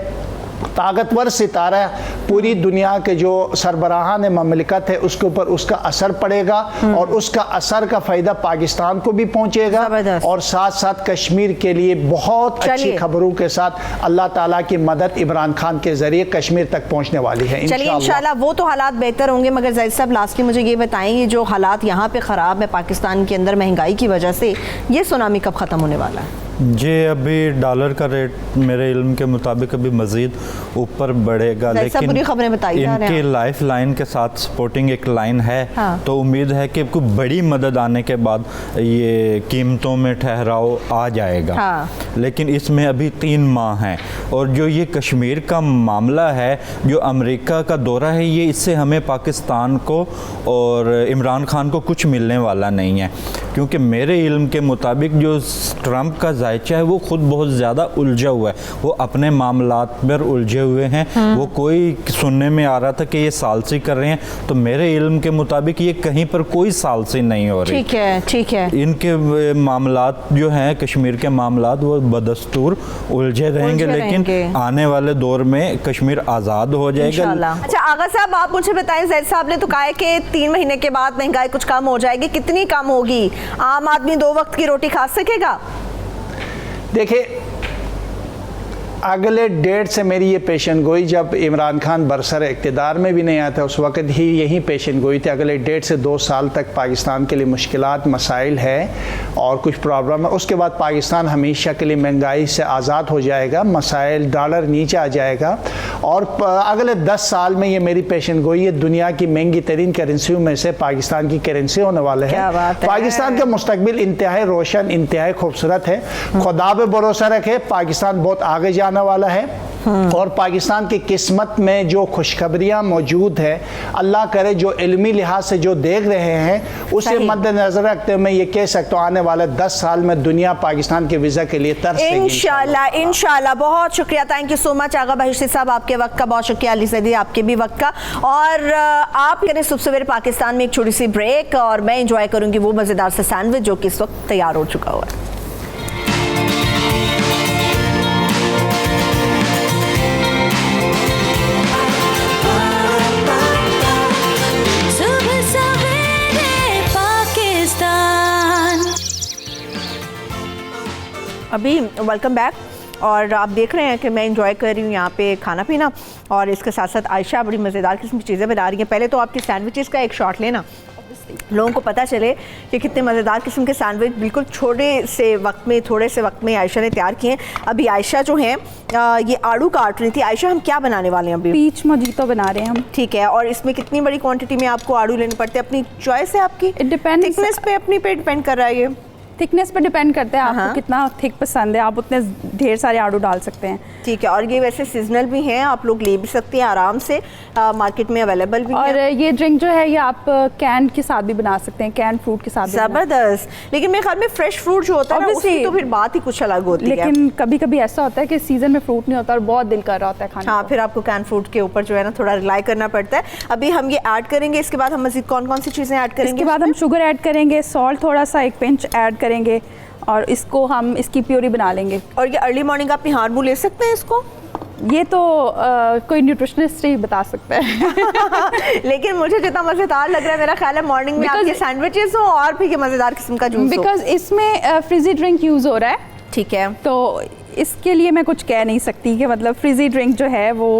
ताकतवर सितारा पूरी दुनिया के जो सरबराहान ममलिकत है उसके ऊपर उसका असर पड़ेगा और उसका असर का फ़ायदा पाकिस्तान को भी पहुंचेगा और साथ साथ कश्मीर के लिए बहुत अच्छी खबरों के साथ अल्लाह ताला की मदद इमरान खान के ज़रिए कश्मीर तक पहुंचने वाली है। चलिए इंशाल्लाह वो तो हालात बेहतर होंगे। मगर ज़ैद साहब, लास्टली मुझे ये बताएंगे, जो हालात यहाँ पे ख़राब है पाकिस्तान के अंदर महंगाई की वजह से, ये सुनामी कब ख़त्म होने वाला है? जी, अभी डॉलर का रेट मेरे इल्म के मुताबिक अभी मज़ीद ऊपर बढ़ेगा, लेकिन इनकी लाइफ लाइन के साथ सपोर्टिंग एक लाइन है। हाँ। तो उम्मीद है कि कोई बड़ी मदद आने के बाद ये कीमतों में ठहराव आ जाएगा। हाँ। लेकिन इसमें अभी 3 माह हैं। और जो ये कश्मीर का मामला है, जो अमेरिका का दौरा है, ये इससे हमें पाकिस्तान को और इमरान खान को कुछ मिलने वाला नहीं है, क्योंकि मेरे इल्म के मुताबिक जो ट्रंप का जायचा है वो खुद बहुत ज़्यादा उलझा हुआ है। वो अपने मामलात पर उलझे हुए हैं। वो कोई सुनने में आ रहा था कि ये सालसी कर रहे हैं, तो मेरे इल्म के मुताबिक ये कहीं पर कोई सालसी नहीं हो रही। ठीक है, ठीक है। इनके मामलात जो हैं, कश्मीर के मामलात, वो बदस्तूर उलझे रहेंगे, लेकिन आने वाले दौर में कश्मीर आज़ाद हो जाएगा। अच्छा आगा साहब, आप मुझे बताएं, ज़ैद साहब ने तो कहा है कि 3 महीने के बाद महंगाई कुछ कम हो जाएगी। कितनी कम होगी? आम आदमी 2 वक्त की रोटी खा सकेगा? देखिए, अगले डेट से मेरी ये पेशन गोई, जब इमरान खान बरसर इक़्तिदार में भी नहीं आया था उस वक्त ही यही पेशन गोई थी। अगले डेट से 2 साल तक पाकिस्तान के लिए मुश्किलात, मसाइल है और कुछ प्रॉब्लम है। उसके बाद पाकिस्तान हमेशा के लिए महंगाई से आज़ाद हो जाएगा, मसाइल, डॉलर नीचे आ जाएगा और अगले 10 साल में ये मेरी पेशन गोई है, दुनिया की महंगी तरीन करेंसियों में से पाकिस्तान की करेंसी होने वाले हैं। पाकिस्तान का मुस्तकबिल इंतहाई रोशन, इंतहाई खूबसूरत है। खुदा पे भरोसा रखे, पाकिस्तान बहुत आगे जाने वाला है और पाकिस्तान की किस्मत में जो खुशखबरियाँ मौजूद है, अल्लाह करे जो इल्मी लिहाज से जो देख रहे हैं उसे मद्देनजर रखते हुए मैं ये कह सकता हूँ, आने वाले 10 साल में दुनिया पाकिस्तान के वीज़ा के लिए तरसेगी इंशाल्लाह। इंशाल्लाह। बहुत शुक्रिया, thank you so much Agha Bahishti sahab, आपके वक्त का बहुत शुक्रिया। अली ज़ैदी, आपके भी वक्त का। और आप करें सुबह सवेरे पाकिस्तान में एक छोटी सी ब्रेक और मैं इंजॉय करूँगी वो मज़ेदार से सैंडविच जो कि इस वक्त तैयार हो चुका हुआ है। अभी वेलकम बैक। और आप देख रहे हैं कि मैं इंजॉय कर रही हूँ यहाँ पे खाना पीना, और इसके साथ साथ आयशा बड़ी मज़ेदार किस्म की चीज़ें बना रही हैं। पहले तो आपकी सैंडविचेस का एक शॉट लेना, लोगों को पता चले कि कितने मज़ेदार किस्म के सैंडविच बिल्कुल थोड़े से वक्त में आयशा ने तैयार किए हैं। अभी आयशा जो है ये आड़ू काट रही थी। आयशा, हम क्या बनाने वाले हैं अभी? पीच मोजीतो बना रहे हैं हम। ठीक है, और इसमें कितनी बड़ी क्वांटिटी में आपको आड़ू लेने पड़ते हैं? अपनी चॉइस है आपकी? इट डिपेंड्स, थिकनेस पे अपनी पे डिपेंड कर रहा है। ये थिकनेस पर डिपेंड करता है, आपको कितना थिक पसंद है, आप उतने ढेर सारे आड़ू डाल सकते हैं। ठीक है, और ये वैसे सीजनल भी हैं, आप लोग ले भी सकते हैं आराम से, मार्केट में अवेलेबल भी और है। ये ड्रिंक जो है ये आप कैन के साथ भी बना सकते हैं, कैन फ्रूट के साथ भी। ज़बरदस्त। लेकिन मेरे ख्याल में फ्रेश फ्रूट जो होता है ना, उसकी तो फिर बात ही कुछ अलग होती है। लेकिन कभी कभी ऐसा होता है कि सीजन में फ्रूट नहीं होता और बहुत दिल कर रहा होता है खाने हाँ, को। फिर आपको कैन फ्रूट के ऊपर जो है ना थोड़ा रिलाई करना पड़ता है। अभी हम ये ऐड करेंगे, इसके बाद हम मज़ीद कौन कौन सी चीज़ें ऐड करेंगे? इसके बाद हम शुगर ऐड करेंगे, सॉल्ट थोड़ा सा 1 पिंच ऐड करेंगे, और इसको हम इसकी प्योरी बना लेंगे। और ये अर्ली मॉर्निंग आप निहार मुँह ले सकते हैं इसको? ये तो कोई न्यूट्रिशनिस्ट ही बता सकता है। लेकिन मुझे जितना मज़ेदार लग रहा है, मेरा ख्याल है मॉर्निंग में आपके सैंडविचेस हो और फिर ये मज़ेदार किस्म का जूस हो। बिकॉज इसमें फ्रिजी ड्रिंक यूज़ हो रहा है। ठीक है, तो इसके लिए मैं कुछ कह नहीं सकती कि मतलब फ्रिजी ड्रिंक जो है वो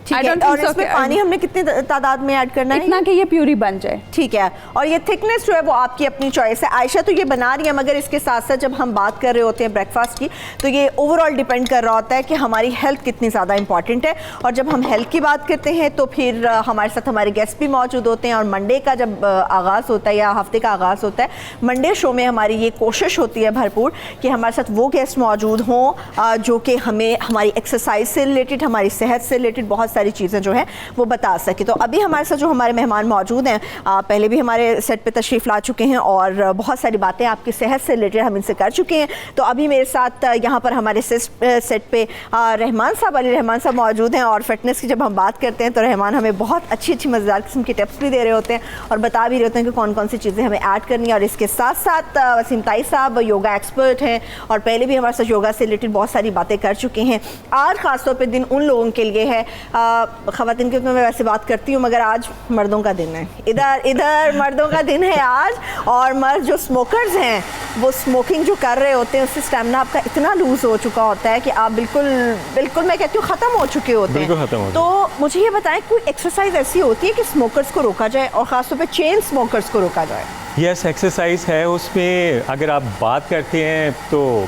ठीक है। और इसमें पानी हमने कितनी तादाद में ऐड करना है? इतना कि ये प्यूरी बन जाए। ठीक है, और ये थिकनेस जो है वो आपकी अपनी चॉइस है। आयशा तो ये बना रही है, मगर इसके साथ साथ जब हम बात कर रहे होते हैं ब्रेकफास्ट की, तो ये ओवरऑल डिपेंड कर रहा होता है कि हमारी हेल्थ कितनी ज़्यादा इंपॉर्टेंट है। और जब हम हेल्थ की बात करते हैं तो फिर हमारे साथ हमारे गेस्ट भी मौजूद होते हैं। और मंडे का जब आगाज़ होता है या हफ्ते का आगाज़ होता है, मंडे शो में हमारी ये कोशिश होती है भरपूर कि हमारे साथ वो गेस्ट मौजूद हों जो कि हमें हमारी एक्सरसाइज से रिलेटेड, हमारी सेहत से रिलेटेड बहुत सारी चीज़ें जो है वो बता सके। तो अभी हमारे साथ जो हमारे मेहमान मौजूद हैं, पहले भी हमारे सेट पे तशरीफ़ ला चुके हैं और बहुत सारी बातें आपकी सेहत से रिलेटेड हम इनसे कर चुके हैं। तो अभी मेरे साथ यहाँ पर हमारे सेट पे रहमान साहब, अली रहमान साहब मौजूद हैं। और फिटनेस की जब हम बात करते हैं तो रहमान हमें बहुत अच्छी मज़ेदार किस्म की टिप्स भी दे रहे होते हैं और बता भी रहे होते हैं कि कौन कौन सी चीज़ें हमें ऐड करनी है। और इसके साथ साथ वसीम ताई साहब योगा एक्सपर्ट हैं और पहले भी हमारे साथ योगा से रिलेटेड बहुत सारी बातें कर चुके हैं। आज ख़ासतौर पर दिन उन लोगों के लिए है, ख़वातीन के तो मैं वैसे बात करती हूँ, मगर आज मर्दों का दिन है। इधर मर्दों का दिन है आज। और मर्द जो स्मोकर्स हैं वो स्मोकिंग जो कर रहे होते हैं, उससे स्टेमिना आपका इतना लूज़ हो चुका होता है कि आप बिल्कुल मैं कहती हूँ ख़त्म हो चुके होते हैं। तो मुझे ये बताएं, कोई एक्सरसाइज ऐसी होती है कि स्मोकर्स को रोका जाए और ख़ासतौर पर चेन स्मोकर्स को रोका जाए? यस, एक्सरसाइज है। उसमें अगर आप बात करते हैं तो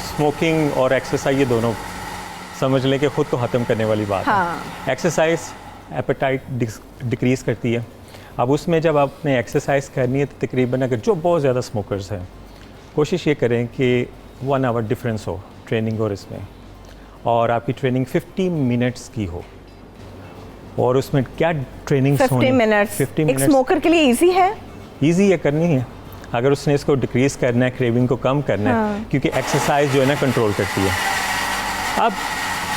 स्मोकिंग और एक्सरसाइज ये दोनों समझ लें कि ख़ुद को ख़त्म करने वाली बात है। एक्सरसाइज एपेटाइट डिक्रीज़ करती है। अब उसमें जब आपने एक्सरसाइज करनी है तो तकरीबन अगर जो बहुत ज़्यादा स्मोकर्स हैं, कोशिश ये करें कि 1 आवर डिफरेंस हो ट्रेनिंग और इसमें, और आपकी ट्रेनिंग 50 मिनट्स की हो। और उसमें क्या ट्रेनिंग 50 मिनट्स एक स्मोकर के लिए ईजी है? ईजी है, करनी है। अगर उसने इसको डिक्रीज़ करना है, क्रेविंग को कम करना है, क्योंकि एक्सरसाइज जो है ना कंट्रोल करती है। अब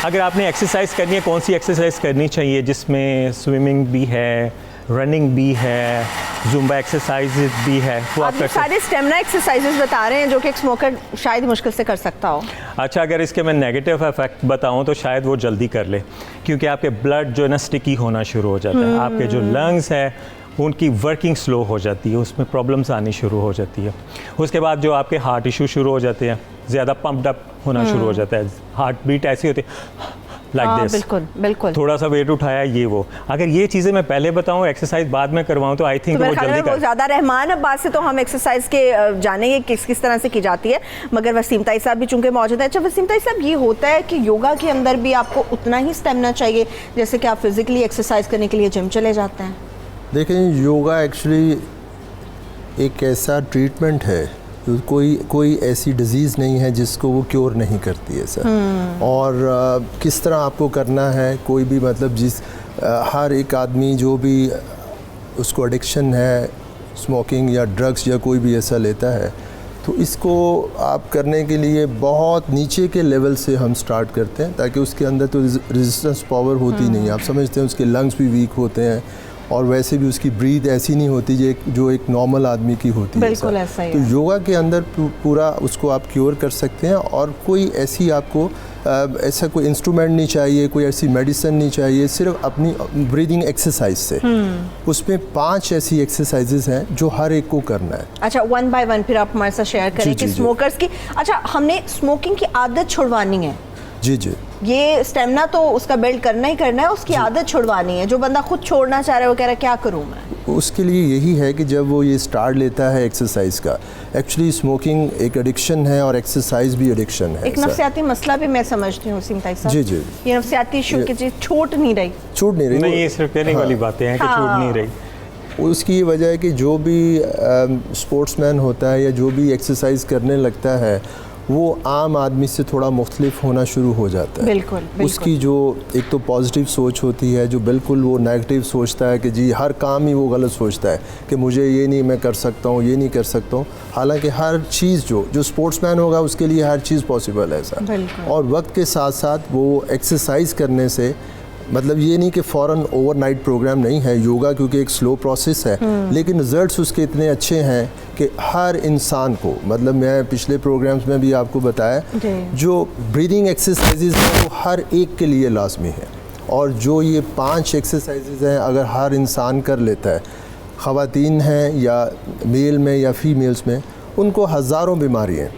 अगर आपने एक्सरसाइज करनी है, कौन सी एक्सरसाइज करनी चाहिए जिसमें स्विमिंग भी है, रनिंग भी है, जुम्बा एक्सरसाइज भी है, वो आप कर सारे स्टेमिना एक्सरसाइजेस बता रहे हैं जो कि एक स्मोकर शायद मुश्किल से कर सकता हो। अच्छा, अगर इसके मैं नेगेटिव इफेक्ट बताऊं तो शायद वो जल्दी कर ले, क्योंकि आपके ब्लड जो है ना स्टिकी होना शुरू हो जाता है। आपके जो लंग्स है उनकी वर्किंग स्लो हो जाती है, उसमें प्रॉब्लम्स आनी शुरू हो जाती है। उसके बाद जो आपके हार्ट इशू शुरू हो जाते हैं, ज़्यादा पम्प्ड अप होना शुरू हो जाता है, हार्ट बीट ऐसी होती है लाइक दिस, बिल्कुल थोड़ा सा वेट उठाया ये वो। अगर ये चीज़ें मैं पहले बताऊं, एक्सरसाइज बाद में करवाऊं, तो आई थिंक वो जल्दी कर ज़्यादा। रहमान अब्बास से तो हम एक्सरसाइज के जानेंगे किस तरह से की जाती है, मगर वसीम ताई साहब भी चूंकि मौजूद है। अच्छा वसीम ताई साहब, ये होता है कि योगा के अंदर भी आपको उतना ही स्टेमिना चाहिए जैसे कि आप फिजिकली एक्सरसाइज करने के लिए जिम चले जाते हैं? देखें, योगा एक्चुअली एक ऐसा ट्रीटमेंट है, कोई ऐसी डिज़ीज़ नहीं है जिसको वो क्योर नहीं करती है सर। और किस तरह आपको करना है, कोई भी मतलब हर एक आदमी जो भी उसको एडिक्शन है स्मोकिंग या ड्रग्स या कोई भी ऐसा लेता है, तो इसको आप करने के लिए बहुत नीचे के लेवल से हम स्टार्ट करते हैं, ताकि उसके अंदर तो रेजिस्टेंस पावर होती नहीं है। आप समझते हैं उसके लंग्स भी वीक होते हैं और वैसे भी उसकी ब्रीथ ऐसी नहीं होती जो एक नॉर्मल आदमी की होती है। बिल्कुल ऐसा ही तो है। योगा के अंदर पूरा उसको आप क्योर कर सकते हैं, और कोई ऐसी आपको ऐसा कोई इंस्ट्रूमेंट नहीं चाहिए, कोई ऐसी मेडिसिन नहीं चाहिए, सिर्फ अपनी ब्रीदिंग एक्सरसाइज से। उसमें 5 ऐसी एक्सरसाइजेज हैं जो हर एक को करना है। अच्छा, 1 बाय 1 फिर आप हमारे साथ शेयर करें कि स्मोकर्स की, अच्छा हमने स्मोकिंग की आदत छुड़वानी है। जी जी, ये स्टेमिना तो उसका बिल्ड करना ही करना है, उसकी आदत छुड़वानी है। जो बंदा खुद छोड़ना चाह रहा है वो कह रहा है क्या करूँ मैं, उसके लिए यही है कि जब वो ये स्टार्ट लेता है एक्सरसाइज का, एक्चुअली स्मोकिंग एक एडिक्शन है और एक्सरसाइज भी एडिक्शन है। एक नफ्सियाती मसला भी मैं समझती हूँ सिंह साहब। जी जी, ये नफ्सियाती इशू की छूट नहीं रही। नहीं, ये सिर्फ कहने वाली बातें हैं कि छूट नहीं रही। उसकी ये वजह है कि जो भी स्पोर्ट्समैन होता है या जो भी एक्सरसाइज करने लगता है वो आम आदमी से थोड़ा मुख्तलिफ होना शुरू हो जाता है। बिल्कुल, बिल्कुल। उसकी जो एक तो पॉजिटिव सोच होती है, जो बिल्कुल वो नेगेटिव सोचता है कि जी हर काम ही वो गलत सोचता है कि मुझे ये नहीं मैं कर सकता हूँ, ये नहीं कर सकता हूँ। हालांकि हर चीज़ जो स्पोर्ट्समैन होगा उसके लिए हर चीज़ पॉसिबल है ऐसा। और वक्त के साथ साथ वो एक्सरसाइज करने से, मतलब ये नहीं कि फ़ौरन ओवरनाइट प्रोग्राम नहीं है योगा, क्योंकि एक स्लो प्रोसेस है, लेकिन रिजल्ट्स उसके इतने अच्छे हैं कि हर इंसान को, मतलब मैं पिछले प्रोग्राम्स में भी आपको बताया, जो ब्रीदिंग एक्सरसाइजेज हैं वो हर एक के लिए लाजमी है। और जो ये 5 एक्सरसाइजेज हैं अगर हर इंसान कर लेता है, ख़वातीन हैं या मेल में या फीमेल्स में, उनको हज़ारों बीमारियाँ,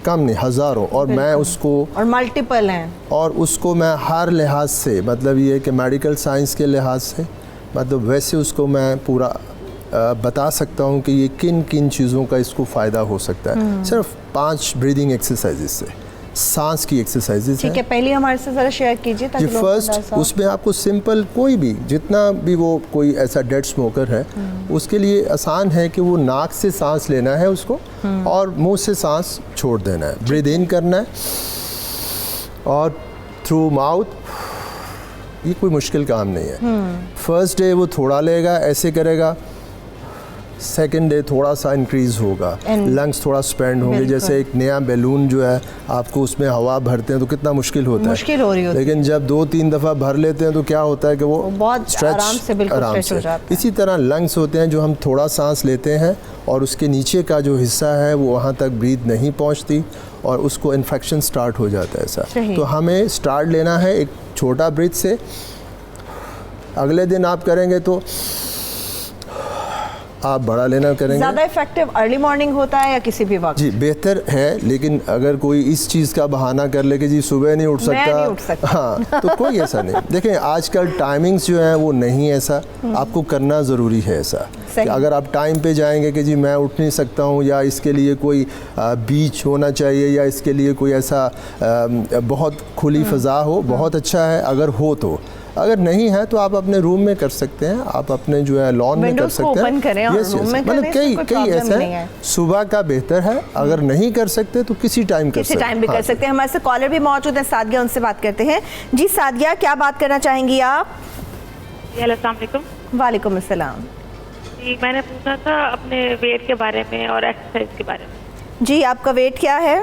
कम नहीं हज़ारों, और मैं उसको, और मल्टीपल हैं, और उसको मैं हर लिहाज से, मतलब ये कि मेडिकल साइंस के लिहाज से, मतलब वैसे उसको मैं पूरा बता सकता हूँ कि ये किन किन चीज़ों का इसको फ़ायदा हो सकता है सिर्फ 5 ब्रीदिंग एक्सरसाइजेज से। सांस की एक्सरसाइजेज ठीक है, पहले हमारे से ज़रा शेयर कीजिए ताकि जी। फर्स्ट उसमें आपको सिंपल, कोई भी जितना भी वो कोई ऐसा डेड स्मोकर है उसके लिए आसान है कि वो नाक से सांस लेना है उसको और मुंह से सांस छोड़ देना है। ब्रीद इन करना है और थ्रू माउथ, ये कोई मुश्किल काम नहीं है। फर्स्ट डे वो थोड़ा लेगा, ऐसे करेगा, सेकेंड डे थोड़ा सा इंक्रीज़ होगा, लंग्स थोड़ा स्पेंड होंगे। जैसे एक नया बैलून जो है आपको उसमें हवा भरते हैं तो कितना मुश्किल होता है, मुश्किल हो रही होती है, लेकिन जब 2-3 दफ़ा भर लेते हैं तो क्या होता है कि वो बहुत आराम से बिल्कुल स्ट्रेच हो जाता है। इसी तरह लंग्स होते हैं, जो हम थोड़ा सांस लेते हैं और उसके नीचे का जो हिस्सा है वो वहाँ तक ब्रीथ नहीं पहुँचती और उसको इन्फेक्शन स्टार्ट हो जाता है ऐसा। तो हमें स्टार्ट लेना है एक छोटा ब्रीथ से। अगले दिन आप करेंगे तो आप बड़ा लेना करेंगे। ज़्यादा इफेक्टिव अर्ली मॉर्निंग होता है या किसी भी वक्त? जी बेहतर है, लेकिन अगर कोई इस चीज़ का बहाना कर ले कि जी सुबह नहीं उठ सकता, हाँ तो कोई ऐसा नहीं। देखें आजकल टाइमिंग्स जो हैं वो नहीं, ऐसा आपको करना ज़रूरी है ऐसा कि अगर आप टाइम पे जाएंगे कि जी मैं उठ नहीं सकता हूँ या इसके लिए कोई बीच होना चाहिए या इसके लिए कोई ऐसा बहुत खुली फ़ज़ा हो, बहुत अच्छा है अगर हो तो। अगर नहीं है तो आप अपने रूम में कर सकते हैं, आप अपने जो है लॉन में कर सकते हैं। मतलब कई ऐसा है, सुबह का बेहतर है, अगर नहीं कर सकते तो किसी टाइम कर सकते हैं, टाइम भी कर सकते हैं। हमारे से कॉलर भी मौजूद है, सादिया, उनसे बात करते हैं। जी सादिया, क्या बात करना चाहेंगी आप? अस्सलाम वालेकुम। वालेकुम अस्सलाम। जी मैंने पूछा था अपने वेट के बारे में और एक्सरसाइज के बारे में। जी आपका वेट क्या है?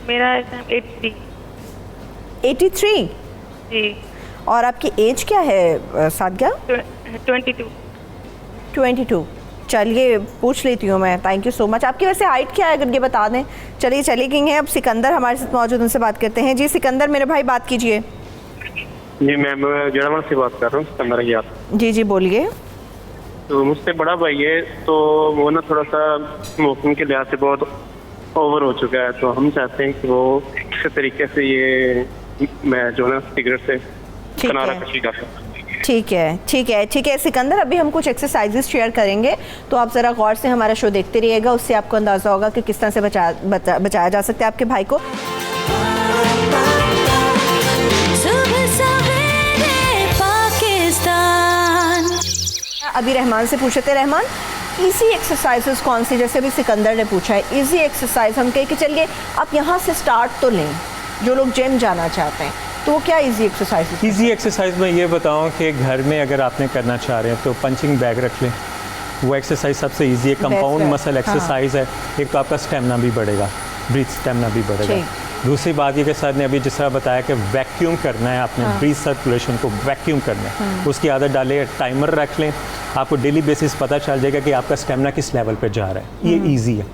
मेरा 83। 83? जी। और आपकी एज क्या है सादिया? 22। चलिए पूछ लेती हूँ मैं, थैंक यू सो मच। आपकी वैसे हाइट क्या है अगर ये बता दें? चलिए चली गई हैं। अब सिकंदर हमारे साथ मौजूद, उनसे बात करते हैं। जी सिकंदर मेरे भाई बात कीजिए। जी मैं जड़ावाल से बात कर रहा हूँ, सिकंदर यार। जी जी बोलिए। तो मुझसे बड़ा भाई है, तो वो ना थोड़ा सा स्मोकिंग के लिहाज से बहुत ओवर हो चुका है, तो हम चाहते हैं कि वो किसी तरीके से ये मैं जो ना सिगरेट से किनारा कशी कर सकता। ठीक है सिकंदर, अभी हम कुछ एक्सरसाइजेस शेयर करेंगे तो आप ज़रा गौर से हमारा शो देखते रहिएगा, उससे आपको अंदाज़ा होगा कि किस तरह से बचाया जा सकता है आपके भाई को। अभी रहमान से पूछे थे, रहमान इजी एक्सरसाइजेस कौन सी, जैसे अभी सिकंदर ने पूछा है इजी एक्सरसाइज, हम कहें कि चलिए आप यहाँ से स्टार्ट तो लें, जो लोग जिम जाना चाहते हैं तो वो क्या इजी एक्सरसाइज? इजी एक्सरसाइज में ये बताऊं कि घर में अगर आपने करना चाह रहे हैं तो पंचिंग बैग रख लें, वो एक्सरसाइज सबसे इजी है, कंपाउंड मसल एक्सरसाइज है। एक तो आपका स्टेमिना भी बढ़ेगा, ब्रीथ स्टेमिना भी बढ़ेगा। दूसरी बात ये कि सर ने अभी जिस तरह बताया कि वैक्यूम करना है आपने, ब्रीथ सर्कुलेशन को वैक्यूम करना है, उसकी आदत डालें, टाइमर रख लें आपको डेली बेसिस पता चल जाएगा कि आपका स्टेमिना किस लेवल पे जा रहा है, ये ईजी है।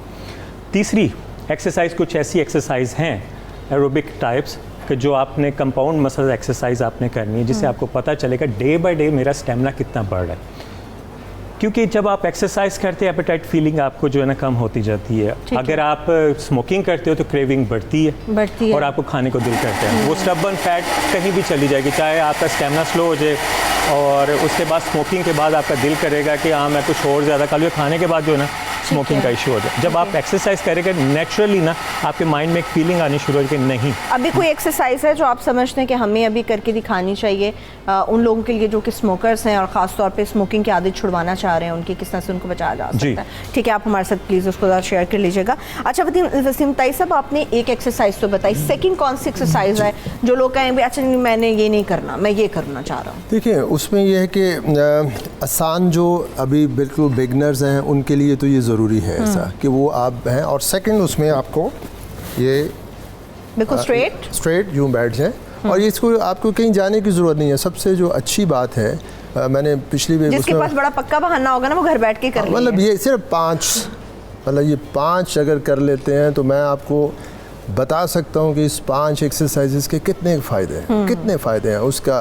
तीसरी एक्सरसाइज, कुछ ऐसी एक्सरसाइज हैं एरोबिक टाइप्स कि जो आपने कंपाउंड मसल एक्सरसाइज आपने करनी है, जिससे आपको पता चलेगा डे बाय डे मेरा स्टेमिना कितना बढ़ रहा है। क्योंकि जब आप एक्सरसाइज करते हैं एपेटाइट फीलिंग आपको जो है ना कम होती जाती है। अगर आप स्मोकिंग करते हो तो क्रेविंग बढ़ती है और आपको खाने को दिल करता है। वो स्टबर्न फैट कहीं भी चली जाएगी, चाहे आपका स्टेमिना स्लो हो जाए और उसके बाद स्मोकिंग के बाद आपका दिल करेगा कि हाँ मैं कुछ और ज़्यादा खा लूँ, खाने के बाद जो है ना स्मोकिंग का इशू हो जाए। जब आप एक्सरसाइज करेंगे नेचुरली ना आपके माइंड में एक फीलिंग आनी शुरू हो कि नहीं। अभी कोई एक्सरसाइज है जो आप समझते हैं कि हमें अभी करके दिखानी चाहिए उन लोगों के लिए जो कि स्मोकर्स हैं और ख़ास तौर पे स्मोकिंग की आदत छुड़वाना चाह रहे हैं, उनकी किस तरह से उनको बचाया जा सकता है? ठीक है, आप हमारे साथ प्लीज़ उसको ज़रा शेयर कर लीजिएगा। अच्छा वसीम ताई साहब, आपने एक एक्सरसाइज तो बताई, सेकंड कौन सी एक्सरसाइज है जो लोग कहें भाई अच्छा मैंने ये नहीं करना, मैं ये करना चाह रहा हूँ? देखिए उसमें यह है कि आसान जो अभी बिल्कुल बिगनर्स हैं उनके लिए तो ये ज़रूरी है ऐसा कि वो आप हैं। और सेकंड उसमें आपको ये बिल्कुल स्ट्रेट यूँ बैठ जाएं और इसको आपको कहीं जाने की ज़रूरत नहीं है। सबसे जो अच्छी बात है मैंने पिछली बार जिसके पास बड़ा पक्का बहाना होगा ना वो घर बैठ के कर लेंगे। मतलब ये सिर्फ 5 मतलब ये 5 अगर कर लेते हैं तो मैं आपको बता सकता हूँ कि इस 5 एक्सरसाइजेस के कितने फ़ायदे हैं, कितने फ़ायदे हैं। उसका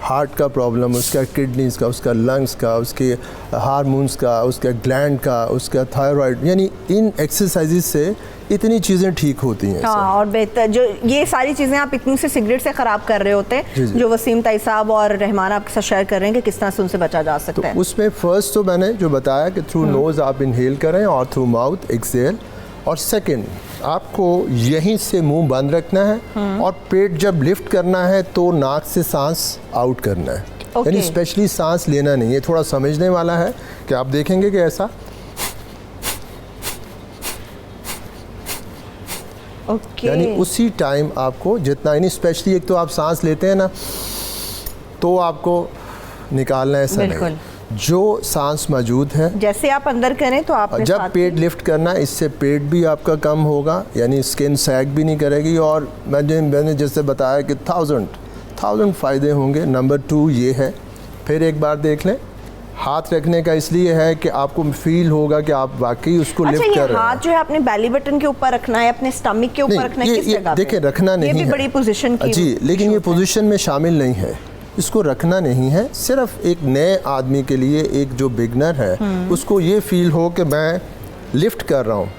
हार्ट का प्रॉब्लम, उसका किडनीज़ का, उसका लंग्स का, उसके हार्मोन्स का, उसका ग्लैंड का, उसका थायराइड, यानी इन एक्सरसाइजेस से इतनी चीज़ें ठीक होती हैं। हाँ, और बेहतर जो ये सारी चीज़ें आप इतनी से सिगरेट से ख़राब कर रहे होते हैं जो वसीम ताई साहब और रहमान आपके साथ शेयर कर रहे हैं कि किस तरह से उनसे बचा जा सकता है। उसमें फर्स्ट तो मैंने जो बताया कि थ्रू नोज़ आप इनहेल करें और थ्रू माउथ एक्सहेल, और सेकंड आपको यहीं से मुंह बंद रखना है और पेट जब लिफ्ट करना है तो नाक से सांस आउट करना है। यानी स्पेशली सांस लेना नहीं है, थोड़ा समझने वाला है कि आप देखेंगे कि ऐसा यानी उसी टाइम आपको जितना, यानी स्पेशली एक तो आप सांस लेते हैं ना तो आपको निकालना है ऐसा नहीं, जो सांस मौजूद है जैसे आप अंदर करें तो आप जब पेट लिफ्ट करना, इससे पेट भी आपका कम होगा, यानी स्किन सैग भी नहीं करेगी। और मैंने जैसे बताया कि 1000 फ़ायदे होंगे। नंबर 2 ये है, फिर एक बार देख लें, हाथ रखने का इसलिए है कि आपको फील होगा कि आप वाकई उसको लिफ्ट कर रहे हैं। हाथ जो है अपने बेली बटन के ऊपर रखना है, अपने स्टमक के ऊपर रखना है, किस जगह पे? देखिए रखना नहीं है, ये भी बड़ी पोजीशन की जी, लेकिन ये पोजीशन में शामिल नहीं है, इसको रखना नहीं है। सिर्फ एक नए आदमी के लिए, एक जो बिगनर है उसको ये फील हो कि मैं लिफ्ट कर रहा हूँ,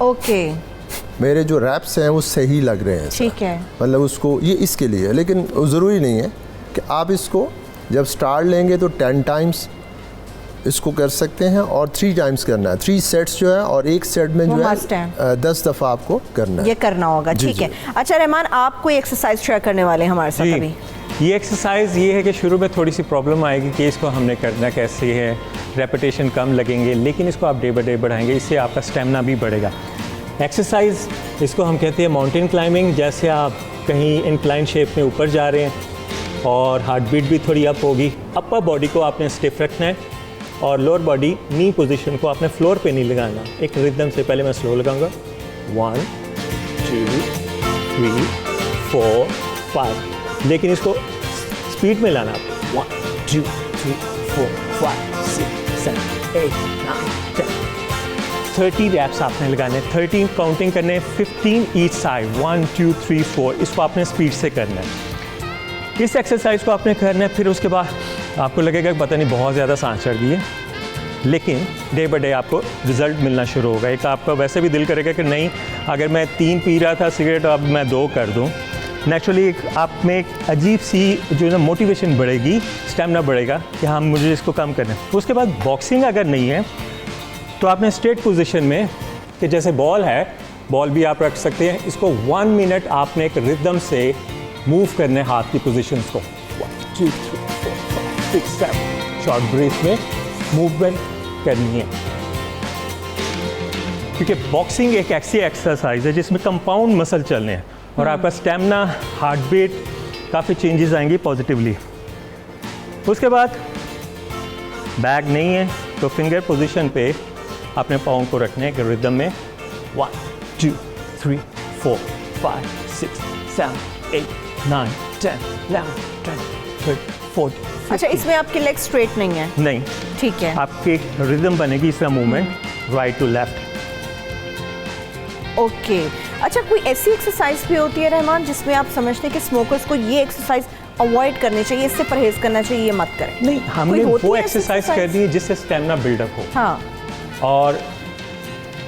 ओके मेरे जो रैप्स हैं वो सही लग रहे हैं, ठीक है, मतलब उसको ये इसके लिए। लेकिन ज़रूरी नहीं है कि आप इसको जब स्टार्ट लेंगे तो 10 टाइम्स इसको कर सकते हैं और 3 टाइम्स करना है, 3 सेट्स जो है, और एक सेट में जो है 10 दफ़ा आपको करना है, ये करना होगा। ठीक है, अच्छा रहमान आप कोई एक्सरसाइज शेयर करने वाले हैं हमारे साथ अभी? ये एक्सरसाइज ये है कि शुरू में थोड़ी सी प्रॉब्लम आएगी कि इसको हमने करना कैसे है, रेपिटेशन कम लगेंगे, लेकिन इसको आप डे बाय डे बढ़ाएंगे, इससे आपका स्टेमिना भी बढ़ेगा। एक्सरसाइज इसको हम कहते हैं माउंटेन क्लाइंबिंग। जैसे आप कहीं इंक्लाइन शेप में ऊपर जा रहे हैं और हार्ट बीट भी थोड़ी अप होगी, अपर बॉडी को आपने स्टिफ रखना है और लोअर बॉडी नी पोजीशन को आपने फ्लोर पे नहीं लगाना। एक रिदम से पहले मैं स्लो लगाऊंगा, 1 2 3 4 5, लेकिन इसको स्पीड में लाना आपको, 1 2 3 4 5 6 7 8 9 10 30 रैप्स आपने लगाने, 13 काउंटिंग करने, 15 ईच साइड, 1 2 3 4, इसको आपने स्पीड से करना है। इस एक्सरसाइज को आपने करना है, फिर उसके बाद आपको लगेगा कि पता नहीं बहुत ज़्यादा सांस चढ़ गई है, लेकिन डे बाय डे आपको रिज़ल्ट मिलना शुरू होगा। एक आपका वैसे भी दिल करेगा कि नहीं, अगर मैं 3 पी रहा था सिगरेट अब मैं 2 कर दूं। नेचुरली आप में एक अजीब सी जो है ना मोटिवेशन बढ़ेगी, स्टेमिना बढ़ेगा कि हाँ मुझे इसको कम करना है। उसके बाद बॉक्सिंग अगर नहीं है तो आपने स्ट्रेट पोजीशन में, कि जैसे बॉल है, बॉल भी आप रख सकते हैं, इसको 1 मिनट आपने एक रिदम से मूव करने हाथ की पोजीशंस को, 1 2 3 4 5 6 7 शॉर्ट ब्रेथ में मूवमेंट करनी है। क्योंकि बॉक्सिंग एक ऐसी एक्सरसाइज है जिसमें कंपाउंड मसल चलने हैं और आपका स्टेमिना, हार्ट बीट, काफ़ी चेंजेस आएंगी पॉजिटिवली। उसके बाद बैग नहीं है तो फिंगर पोजीशन पे अपने पाँव को रखने हैं रिदम में, 1 2 3 4 5 6 7 8 9 10 11 12 40। अच्छा, इसमें आपके लेग स्ट्रेट नहीं है? नहीं, ठीक है। आपकी रिदम बनेगी इसका movement right to left. Okay. अच्छा, कोई ऐसी एक्सरसाइज भी होती है रहमान जिसमें आप समझते हैं कि स्मोकर्स को ये एक्सरसाइज अवॉइड करनी चाहिए, इससे परहेज करना चाहिए, ये मत करें? नहीं, हमने वो एक्सरसाइज करनी है जिससे स्टेमिना बिल्डअप हो। हाँ। और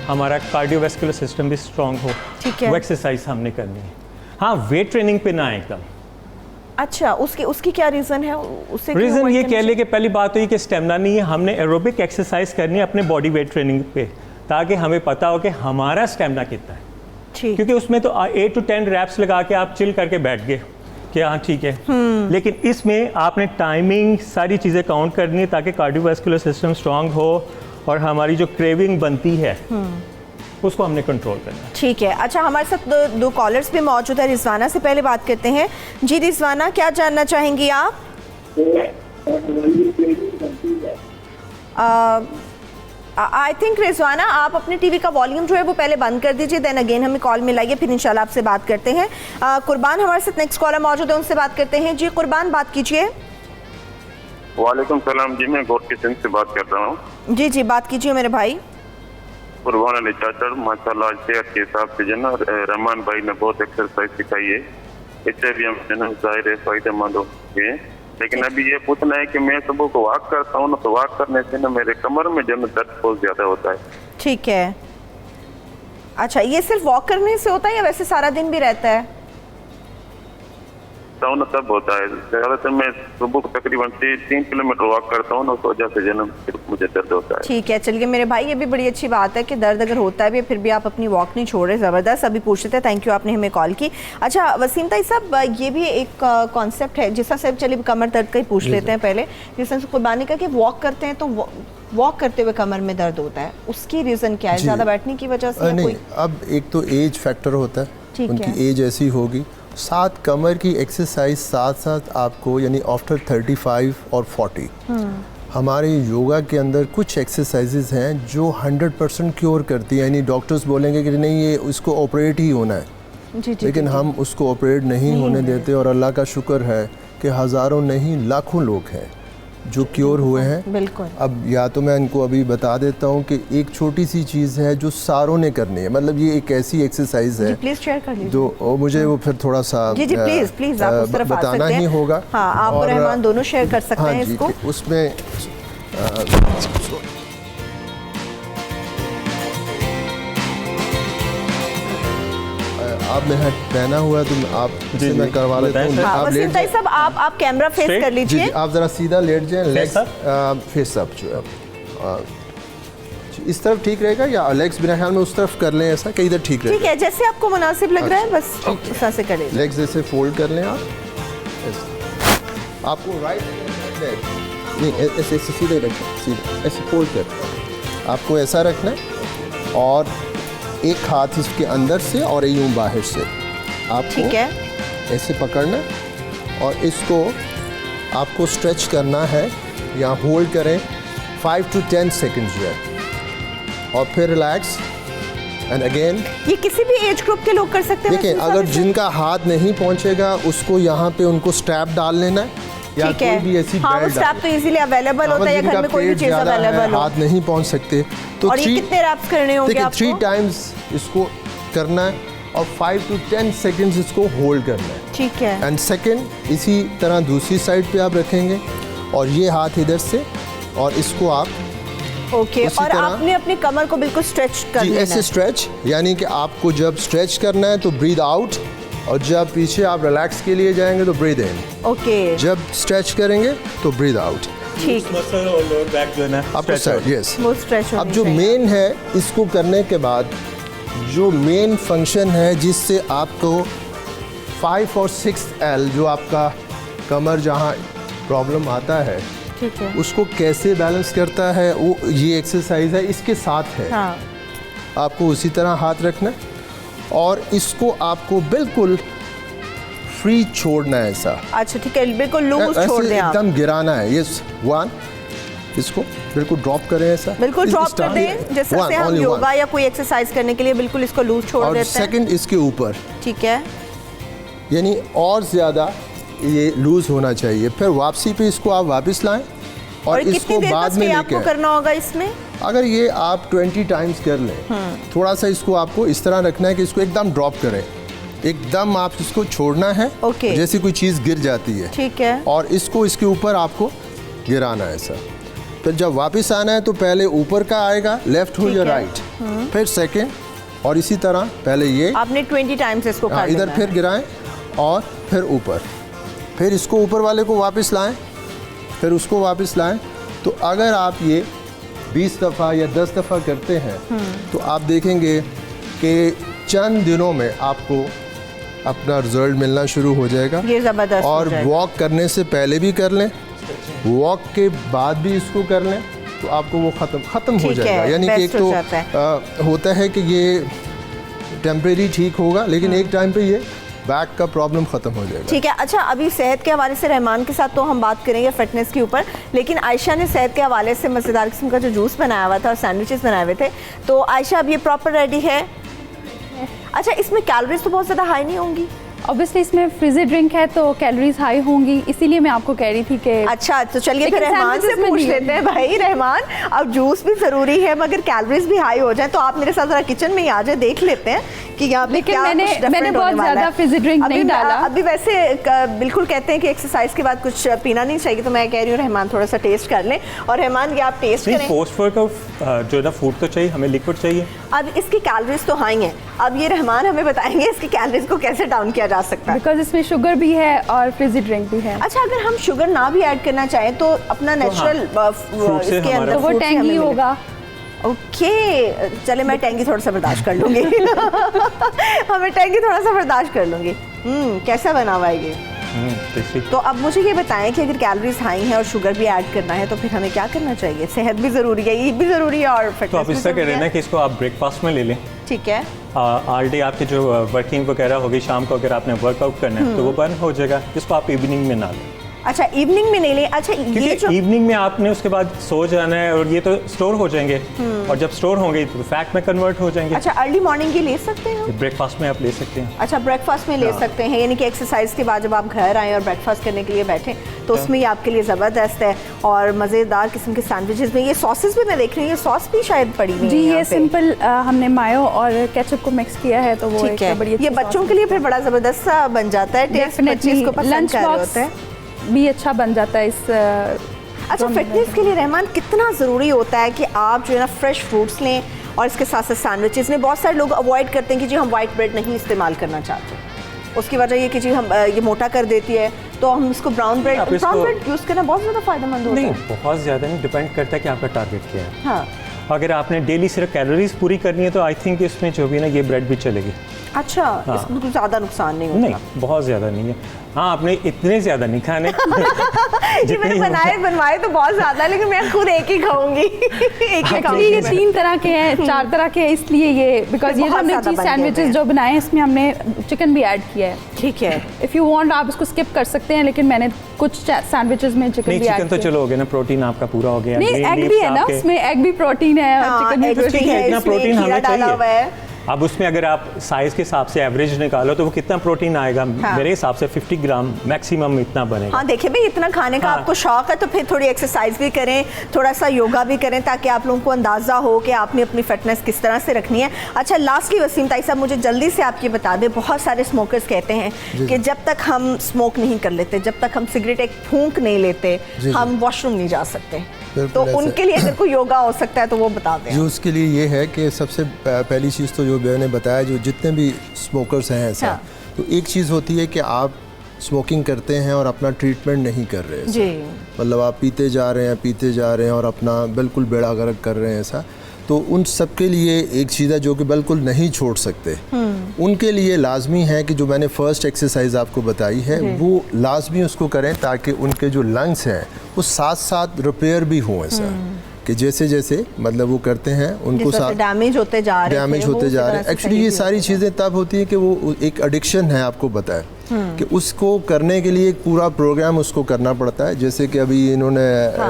हमारा कार्डियोवैस्कुलर सिस्टम भी स्ट्रांग हो। ठीक है। वो एक्सरसाइज हमने करनी है। हाँ, वेट ट्रेनिंग पे ना एकदम। अच्छा, उसकी क्या रीज़न है? उससे रीज़न ये कह ले कि पहली बात तो ये कि स्टेमिना नहीं है, हमने एरोबिक एक्सरसाइज करनी है अपने बॉडी वेट ट्रेनिंग पे, ताकि हमें पता हो कि हमारा स्टेमिना कितना है। ठीक। क्योंकि उसमें तो 8 to 10 रैप्स लगा के आप चिल करके बैठ गए कि हाँ ठीक है, लेकिन इसमें आपने टाइमिंग सारी चीज़ें काउंट करनी है ताकि कार्डियोवैस्कुलर सिस्टम स्ट्रांग हो और हमारी जो क्रेविंग बनती है उसको हमने कंट्रोल करना है। ठीक है। अच्छा, हमारे साथ दो कॉलर्स भी मौजूद है। रिजवाना से पहले बात करते हैं। जी रिजवाना, क्या जानना चाहेंगी आप? आई थिंक रिजवाना, आप अपने टीवी का वॉल्यूम जो है वो पहले बंद कर दीजिए, देन अगेन हमें कॉल मिलाइए, फिर इंशाल्लाह आपसे बात करते हैं। कुर्बान हमारे साथ नेक्स्ट कॉलर मौजूद है, उनसे बात करते हैं। जी कुर्बान, बात कीजिए। वालेकुम सलाम जी, मैं गौर किशन से बात कर रहा हूँ। जी जी, बात कीजिए मेरे भाई। कुर्बान अली चाचा, माशाल्लाह सेहत के हिसाब से जो ना रहमान भाई ने बहुत एक्सरसाइज सिखाई है, इससे भी हम जाहिर है फायदेमंद हो गए। लेकिन अभी ये पूछना है कि मैं सुबह को वॉक करता हूँ ना, तो वॉक करने से ना मेरे कमर में जो दर्द बहुत ज्यादा होता है। ठीक है। अच्छा, ये सिर्फ वॉक करने से होता है या वैसे सारा दिन भी रहता है? ना तब होता है, ज्यादातर मैं सुबह को तकरीबन 3 किलोमीटर वॉक करता हूँ ना, उस वजह से जन्म सिर्फ मुझे दर्द होता है। ठीक है, चलिए मेरे भाई, ये भी बड़ी अच्छी बात है कि दर्द अगर होता है भी फिर भी आप अपनी वॉक नहीं छोड़ रहे। ज़बरदस्त। अभी पूछते थे, थैंक यू, आपने हमें कॉल की। अच्छा वसीम ताई साहब, ये भी एक कॉन्सेप्ट है जिसका सिर्फ चलिए कमर दर्द का ही पूछ लेते हैं पहले। जिस तरह से कुर्बानी का कि वॉक करते हैं तो वॉक करते हुए कमर में दर्द होता है, उसकी रीज़न क्या है? ज़्यादा बैठने की वजह से? नहीं, अब एक तो एज फैक्टर होता है, उनकी एज ऐसी होगी। साथ कमर की एक्सरसाइज साथ साथ आपको यानी आफ्टर 35 और 40 हमारे योगा के अंदर कुछ एक्सरसाइजेज हैं जो 100% क्योर करती है। यानी डॉक्टर्स बोलेंगे कि नहीं ये उसको ऑपरेट ही होना है, लेकिन हम उसको ऑपरेट नहीं होने देते। और अल्लाह का शुक्र है कि हज़ारों नहीं लाखों लोग हैं जो क्योर हुए हैं। बिल्कुल। अब या तो मैं इनको अभी बता देता हूँ कि एक छोटी सी चीज़ है जो सारों ने करनी है, मतलब ये एक ऐसी एक्सरसाइज है प्लीज शेयर कर लीजिए जो मुझे वो फिर थोड़ा सा जी प्लीज आप उस तरफ बताना ही होगा। हाँ, आप और रहमान दोनों शेयर कर सकते हैं इसको। उसमें आप मेरा पहना हुआ है तो आप जी मैं करवा लेता हूँ। आप लेट जाइए सब, आप कैमरा फेस कर लीजिए। आप ज़रा सीधा लेट जाएं, लेग्स फेस अप जो है इस तरफ ठीक रहेगा, या लेग्स मेरे ख्याल में उस तरफ कर लें, ऐसा कि इधर ठीक रहेगा? ठीक है, जैसे आपको मुनासिब लग रहा है बस उस तरह से करें। लेग्स ऐसे फोल्ड कर लें आप। आपको राइट नहीं ऐसे सीधे रखना, सीधे ऐसे फोल्ड कर आपको ऐसा रखना है, और एक हाथ इसके अंदर से और यूँ बाहर से आपको ठीक है ऐसे पकड़ना, और इसको आपको स्ट्रेच करना है या होल्ड करें 5 to 10 सेकंड्स जो है, और फिर रिलैक्स एंड अगेन। ये किसी भी एज ग्रुप के लोग कर सकते हैं? देखिए, अगर जिनका हाथ नहीं पहुंचेगा उसको यहाँ पे उनको स्ट्रैप डाल लेना है, या कोई भी ऐसी बेल्ट। स्ट्रैप तो इजीली अवेलेबल होता है, या घर में कोई भी चीज अवेलेबल हो, हाथ नहीं पहुंच सकते तो और ये कितने रैप्स करने होंगे आपको? 3 टाइम्स इसको करना है, और 5 to 10 सेकंड्स इसको होल्ड करना है। ठीक है। एंड सेकंड इसी तरह दूसरी साइड पे आप रखेंगे, और ये हाथ इधर से, और इसको आप ओके और आपने अपनी कमर को बिल्कुल स्ट्रेच कर लेना है। ऐसे स्ट्रेच, यानी कि आपको जब स्ट्रेच करना है तो ब्रीद आउट, और जब पीछे आप रिलैक्स के लिए जाएंगे तो ब्रीद इन। ओके। जब स्ट्रेच करेंगे तो ब्रीद आउट। ठीक। मसल और लोअर बैक जो है ना स्ट्रेच आउट, यस। वो स्ट्रेच। अब जो मेन है, इसको करने के बाद जो मेन फंक्शन है जिससे आपको 5 और 6 L जो आपका कमर जहाँ प्रॉब्लम आता है, ठीक है, उसको कैसे बैलेंस करता है, वो ये एक्सरसाइज है इसके साथ है। हाँ। आपको उसी तरह हाथ रखना है, और इसको आपको बिल्कुल फ्री छोड़ना है ऐसा। अच्छा ठीक है, बिल्कुल लूज छोड़ दें आप। एकदम गिराना है, यस 1, इसको बिल्कुल ड्रॉप करें ऐसा, बिल्कुल ड्रॉप कर दें, जैसे हम योगा या कोई एक्सरसाइज करने के लिए बिल्कुल इसको लूज छोड़ देते हैं। सेकंड इसके ऊपर, ठीक है, यानी और ज़्यादा ये लूज़ होना चाहिए। फिर वापसी पे इसको आप वापस लाएं और इसको बाद में आपको करना होगा इसमें? अगर ये आप 20 टाइम्स कर लें, थोड़ा सा इसको आपको इस तरह रखना है कि इसको एकदम ड्रॉप करें, एकदम आप इसको छोड़ना है, जैसे कोई चीज़ गिर जाती है, ठीक है, और इसको इसके ऊपर आपको गिराना है ऐसा। फिर जब वापस आना है तो पहले ऊपर का आएगा, लेफ्ट हो या राइट, फिर सेकेंड, और इसी तरह पहले ये आपने 20 टाइम्स इसको कर इधर फिर गिराएं और फिर ऊपर, फिर इसको ऊपर वाले को वापस लाएं, फिर उसको वापस लाएं। तो अगर आप ये 20 दफ़ा या 10 दफ़ा करते हैं तो आप देखेंगे कि चंद दिनों में आपको अपना रिजल्ट मिलना शुरू हो जाएगा। ये ज़बरदस्त। और वॉक करने से पहले भी कर लें, वॉक के बाद भी इसको कर लें, तो आपको वो ख़त्म हो जाएगा। यानी कि एक तो होता है कि ये टेम्परेरी ठीक होगा, लेकिन एक टाइम पे ये बैक का प्रॉब्लम ख़त्म हो जाएगा। ठीक है। अच्छा, अभी सेहत के हवाले से रहमान के साथ तो हम बात करेंगे फिटनेस के ऊपर, लेकिन आयशा ने सेहत के हवाले से मज़ेदार किस्म का जो जूस बनाया हुआ था और सैंडविचेस बनाए हुए थे, तो आयशा अब ये प्रॉपर रेडी है। अच्छा, इसमें कैलोरीज तो बहुत ज़्यादा हाई नहीं होंगी? ऑब्वियसली इसमें फ्रिजी ड्रिंक है तो कैलोरीज हाई होंगी, इसीलिए मैं आपको कह रही थी कि अच्छा, तो चलिए फिर रहमान से पूछ लेते हैं। भाई रहमान, अब जूस भी ज़रूरी है मगर कैलोरीज भी हाई हो जाए, तो आप मेरे साथ ज़रा किचन में ही आ जाए, देख लेते हैं कि यहाँ पे क्या मैंने बहुत ज़्यादा फ्रिजी ड्रिंक नहीं डाला। अभी वैसे बिल्कुल कहते हैं कि एक्सरसाइज के बाद कुछ पीना नहीं चाहिए, तो मैं कह रही हूँ रहमान थोड़ा सा टेस्ट कर लें। और रहमान, ये आप टेस्ट करें। पोस्ट वर्कआउट जो है ना फूड तो चाहिए, हमें लिक्विड चाहिए। अब इसकी कैलोरीज तो हाई हैं, अब ये रहमान हमें बताएंगे इसकी कैलोरीज को कैसे डाउन किया जा सकता है। बिकॉज इसमें शुगर भी है और फ्रिजी ड्रिंक भी है। अच्छा, अगर हम शुगर ना भी ऐड करना चाहें तो अपना नेचुरल इसके अंदर वो टैंगी होगा। ओके, चले मैं टैंगी थोड़ा सा बर्दाश्त कर लूँगी। हमें टैंगी थोड़ा सा बर्दाश्त कर लूँगी। कैसा बना हुआ है ये? तो अब मुझे ये बताएं कि अगर कैलोरीज हाई हैं और शुगर भी ऐड करना है तो फिर हमें क्या करना चाहिए? सेहत भी ज़रूरी है, ये भी ज़रूरी है और फिटनेस भी। तो आप इस तरह कह रहे हैं ना कि इसको आप ब्रेकफास्ट में ले लें। ठीक है। ऑलरेडी आपके जो वर्किंग वगैरह होगी, शाम को अगर आपने वर्कआउट करना है तो वो बर्न हो जाएगा, जिसको आप इवनिंग में ना लें। अच्छा, इवनिंग में नहीं लें। अच्छा, ये जो इवनिंग में आपने उसके बाद सो जाना है और ये तो स्टोर हो जाएंगे, और जब स्टोर होंगे तो फैट में कन्वर्ट हो जाएंगे। अच्छा, अर्ली मॉर्निंग ये ले सकते हैं? ब्रेकफास्ट में आप ले सकते हैं। अच्छा, ब्रेकफास्ट में ले सकते हैं, यानी कि एक्सरसाइज के बाद जब आप घर आएँ और ब्रेकफास्ट करने के लिए बैठें तो उसमें ये आपके लिए ज़बरदस्त है। और मज़ेदार किस्म के सैंडविचेस में ये सॉसेस भी मैं देख रही हूँ, ये सॉस भी शायद पड़ी हुई है। जी, ये सिंपल हमने मायो और केचप को मिक्स किया है, तो वो ठीक है। ये बच्चों के लिए फिर बड़ा ज़बरदस्त सा बन जाता है, टेस्ट बच्चे इसको पसंद कर रहे होते हैं, भी अच्छा बन जाता है इस। अच्छा, फिटनेस के लिए रहमान कितना ज़रूरी होता है कि आप जो है ना फ्रेश फ्रूट्स लें और इसके साथ साथ सैंडविचेस में बहुत सारे लोग अवॉइड करते हैं कि जी हम वाइट ब्रेड नहीं इस्तेमाल करना चाहते, उसकी वजह ये कि जी हम ये मोटा कर देती है, तो हम इसको ब्राउन ब्रेड यूज़ करना बहुत ज़्यादा फ़ायदेमंद होता है। नहीं, बहुत ज़्यादा नहीं, डिपेंड करता है कि आपका टारगेट क्या है। हाँ, अगर आपने डेली सिर्फ कैलोरीज पूरी करनी है तो आई थिंक इसमें जो भी ना ये ब्रेड भी चलेगी। अच्छा, हाँ। इसमें कुछ ज़्यादा नुकसान नहीं होता? नहीं, बहुत ज़्यादा नहीं है। हाँ, आपने इतने ज़्यादा नहीं खाने। ये मैंने बनवाए तो बहुत ज़्यादा, लेकिन मैं खुद एक ही खाऊंगी। एक ही खाऊंगी। ये 3 तरह के हैं, 4 तरह के हैं, इसलिए ये बिकॉज ये हमने चीज़ सैंडविचेस जो बनाए हैं इसमें हमने चिकन भी ऐड किया है। ठीक है। इफ़ यू वांट आप इसको स्किप कर सकते हैं, लेकिन मैंने कुछ सैंडविचेस में चिकन भी ऐड किया। चिकन तो चलो हो गया ना, प्रोटीन आपका पूरा हो गया। नहीं, एग भी है ना उसमें, एग भी प्रोटीन है, चिकन भी प्रोटीन है, इतना प्रोटीन हमें चाहिए। अब उसमें अगर आप साइज के हिसाब से एवरेज निकालो तो वो कितना प्रोटीन आएगा? हाँ। मेरे हिसाब से 50 ग्राम मैक्सिमम इतना बनेगा। हाँ, देखिए भाई, इतना खाने का आपको शौक है तो फिर थोड़ी एक्सरसाइज भी करें, थोड़ा सा योगा भी करें, ताकि आप लोगों को अंदाज़ा हो कि आपने अपनी फिटनेस किस तरह से रखनी है। अच्छा, लास्टली वसीम ताई साहब, मुझे जल्दी से आप ये बता दें, बहुत सारे स्मोकर्स कहते हैं कि जब तक हम स्मोक नहीं कर लेते, जब तक हम सिगरेट एक फूंक नहीं लेते, हम वॉशरूम नहीं जा सकते, तो उनके लिए अगर कोई योगा हो सकता है तो वो बता दें। जो उसके लिए ये है कि सबसे पहली चीज़ तो जो मैंने बताया, जो जितने भी स्मोकर्स हैं ऐसा, हाँ। तो एक चीज़ होती है कि आप स्मोकिंग करते हैं और अपना ट्रीटमेंट नहीं कर रहे हैं, जी, मतलब आप पीते जा रहे हैं और अपना बिल्कुल बेड़ा गर्क कर रहे हैं ऐसा, तो उन सब के लिए एक चीज़ है जो कि बिल्कुल नहीं छोड़ सकते। उनके लिए लाजमी है कि जो मैंने फ़र्स्ट एक्सरसाइज आपको बताई है वो लाजमी उसको करें, ताकि उनके जो लंग्स हैं वो साथ साथ रिपेयर भी हों ऐसा, कि जैसे जैसे मतलब वो करते हैं उनको साथ डैमेज होते जा रहे हैं। एक्चुअली ये सारी चीज़ें तब होती हैं कि वो एक एडिक्शन है, आपको बताएं कि उसको करने के लिए एक पूरा प्रोग्राम उसको करना पड़ता है। जैसे कि अभी इन्होंने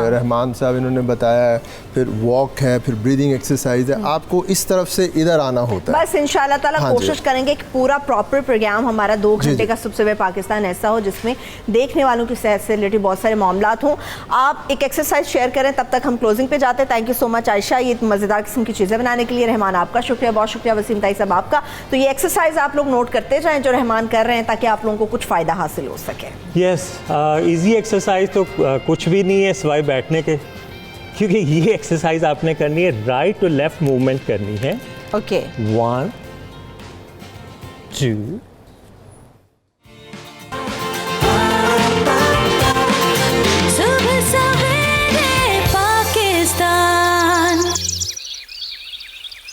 रहमान साहब इन्होंने बताया है, फिर वॉक है, फिर ब्रीदिंग एक्सरसाइज है, आपको इस तरफ से इधर आना होता है। बस इंशाल्लाह ताला कोशिश करेंगे कि पूरा प्रॉपर प्रोग्राम हमारा 2 घंटे का सुबह सवेरे पाकिस्तान ऐसा हो जिसमें देखने वालों की सेहत से रिलेटेड बहुत सारे मामलात हों। आप एक एक्सरसाइज शेयर करें, तब तक हम क्लोजिंग पे जाते हैं। Thank you so much Ayesha, ये मज़ेदार किस्म की चीज़ें बनाने के लिए। रहमान आपका शुक्रिया, बहुत शुक्रिया वसीम ताई साहब आपका। तो ये एक्सरसाइज आप लोग नोट करते जाएं जो रहमान कर रहे हैं, ताकि आप लोगों को कुछ फ़ायदा हासिल हो सके। यस, इजी एक्सरसाइज तो कुछ भी नहीं है सिवाय बैठने के, क्योंकि ये एक्सरसाइज आपने करनी है, राइट टू लेफ्ट मूवमेंट करनी है। ओके, 1 2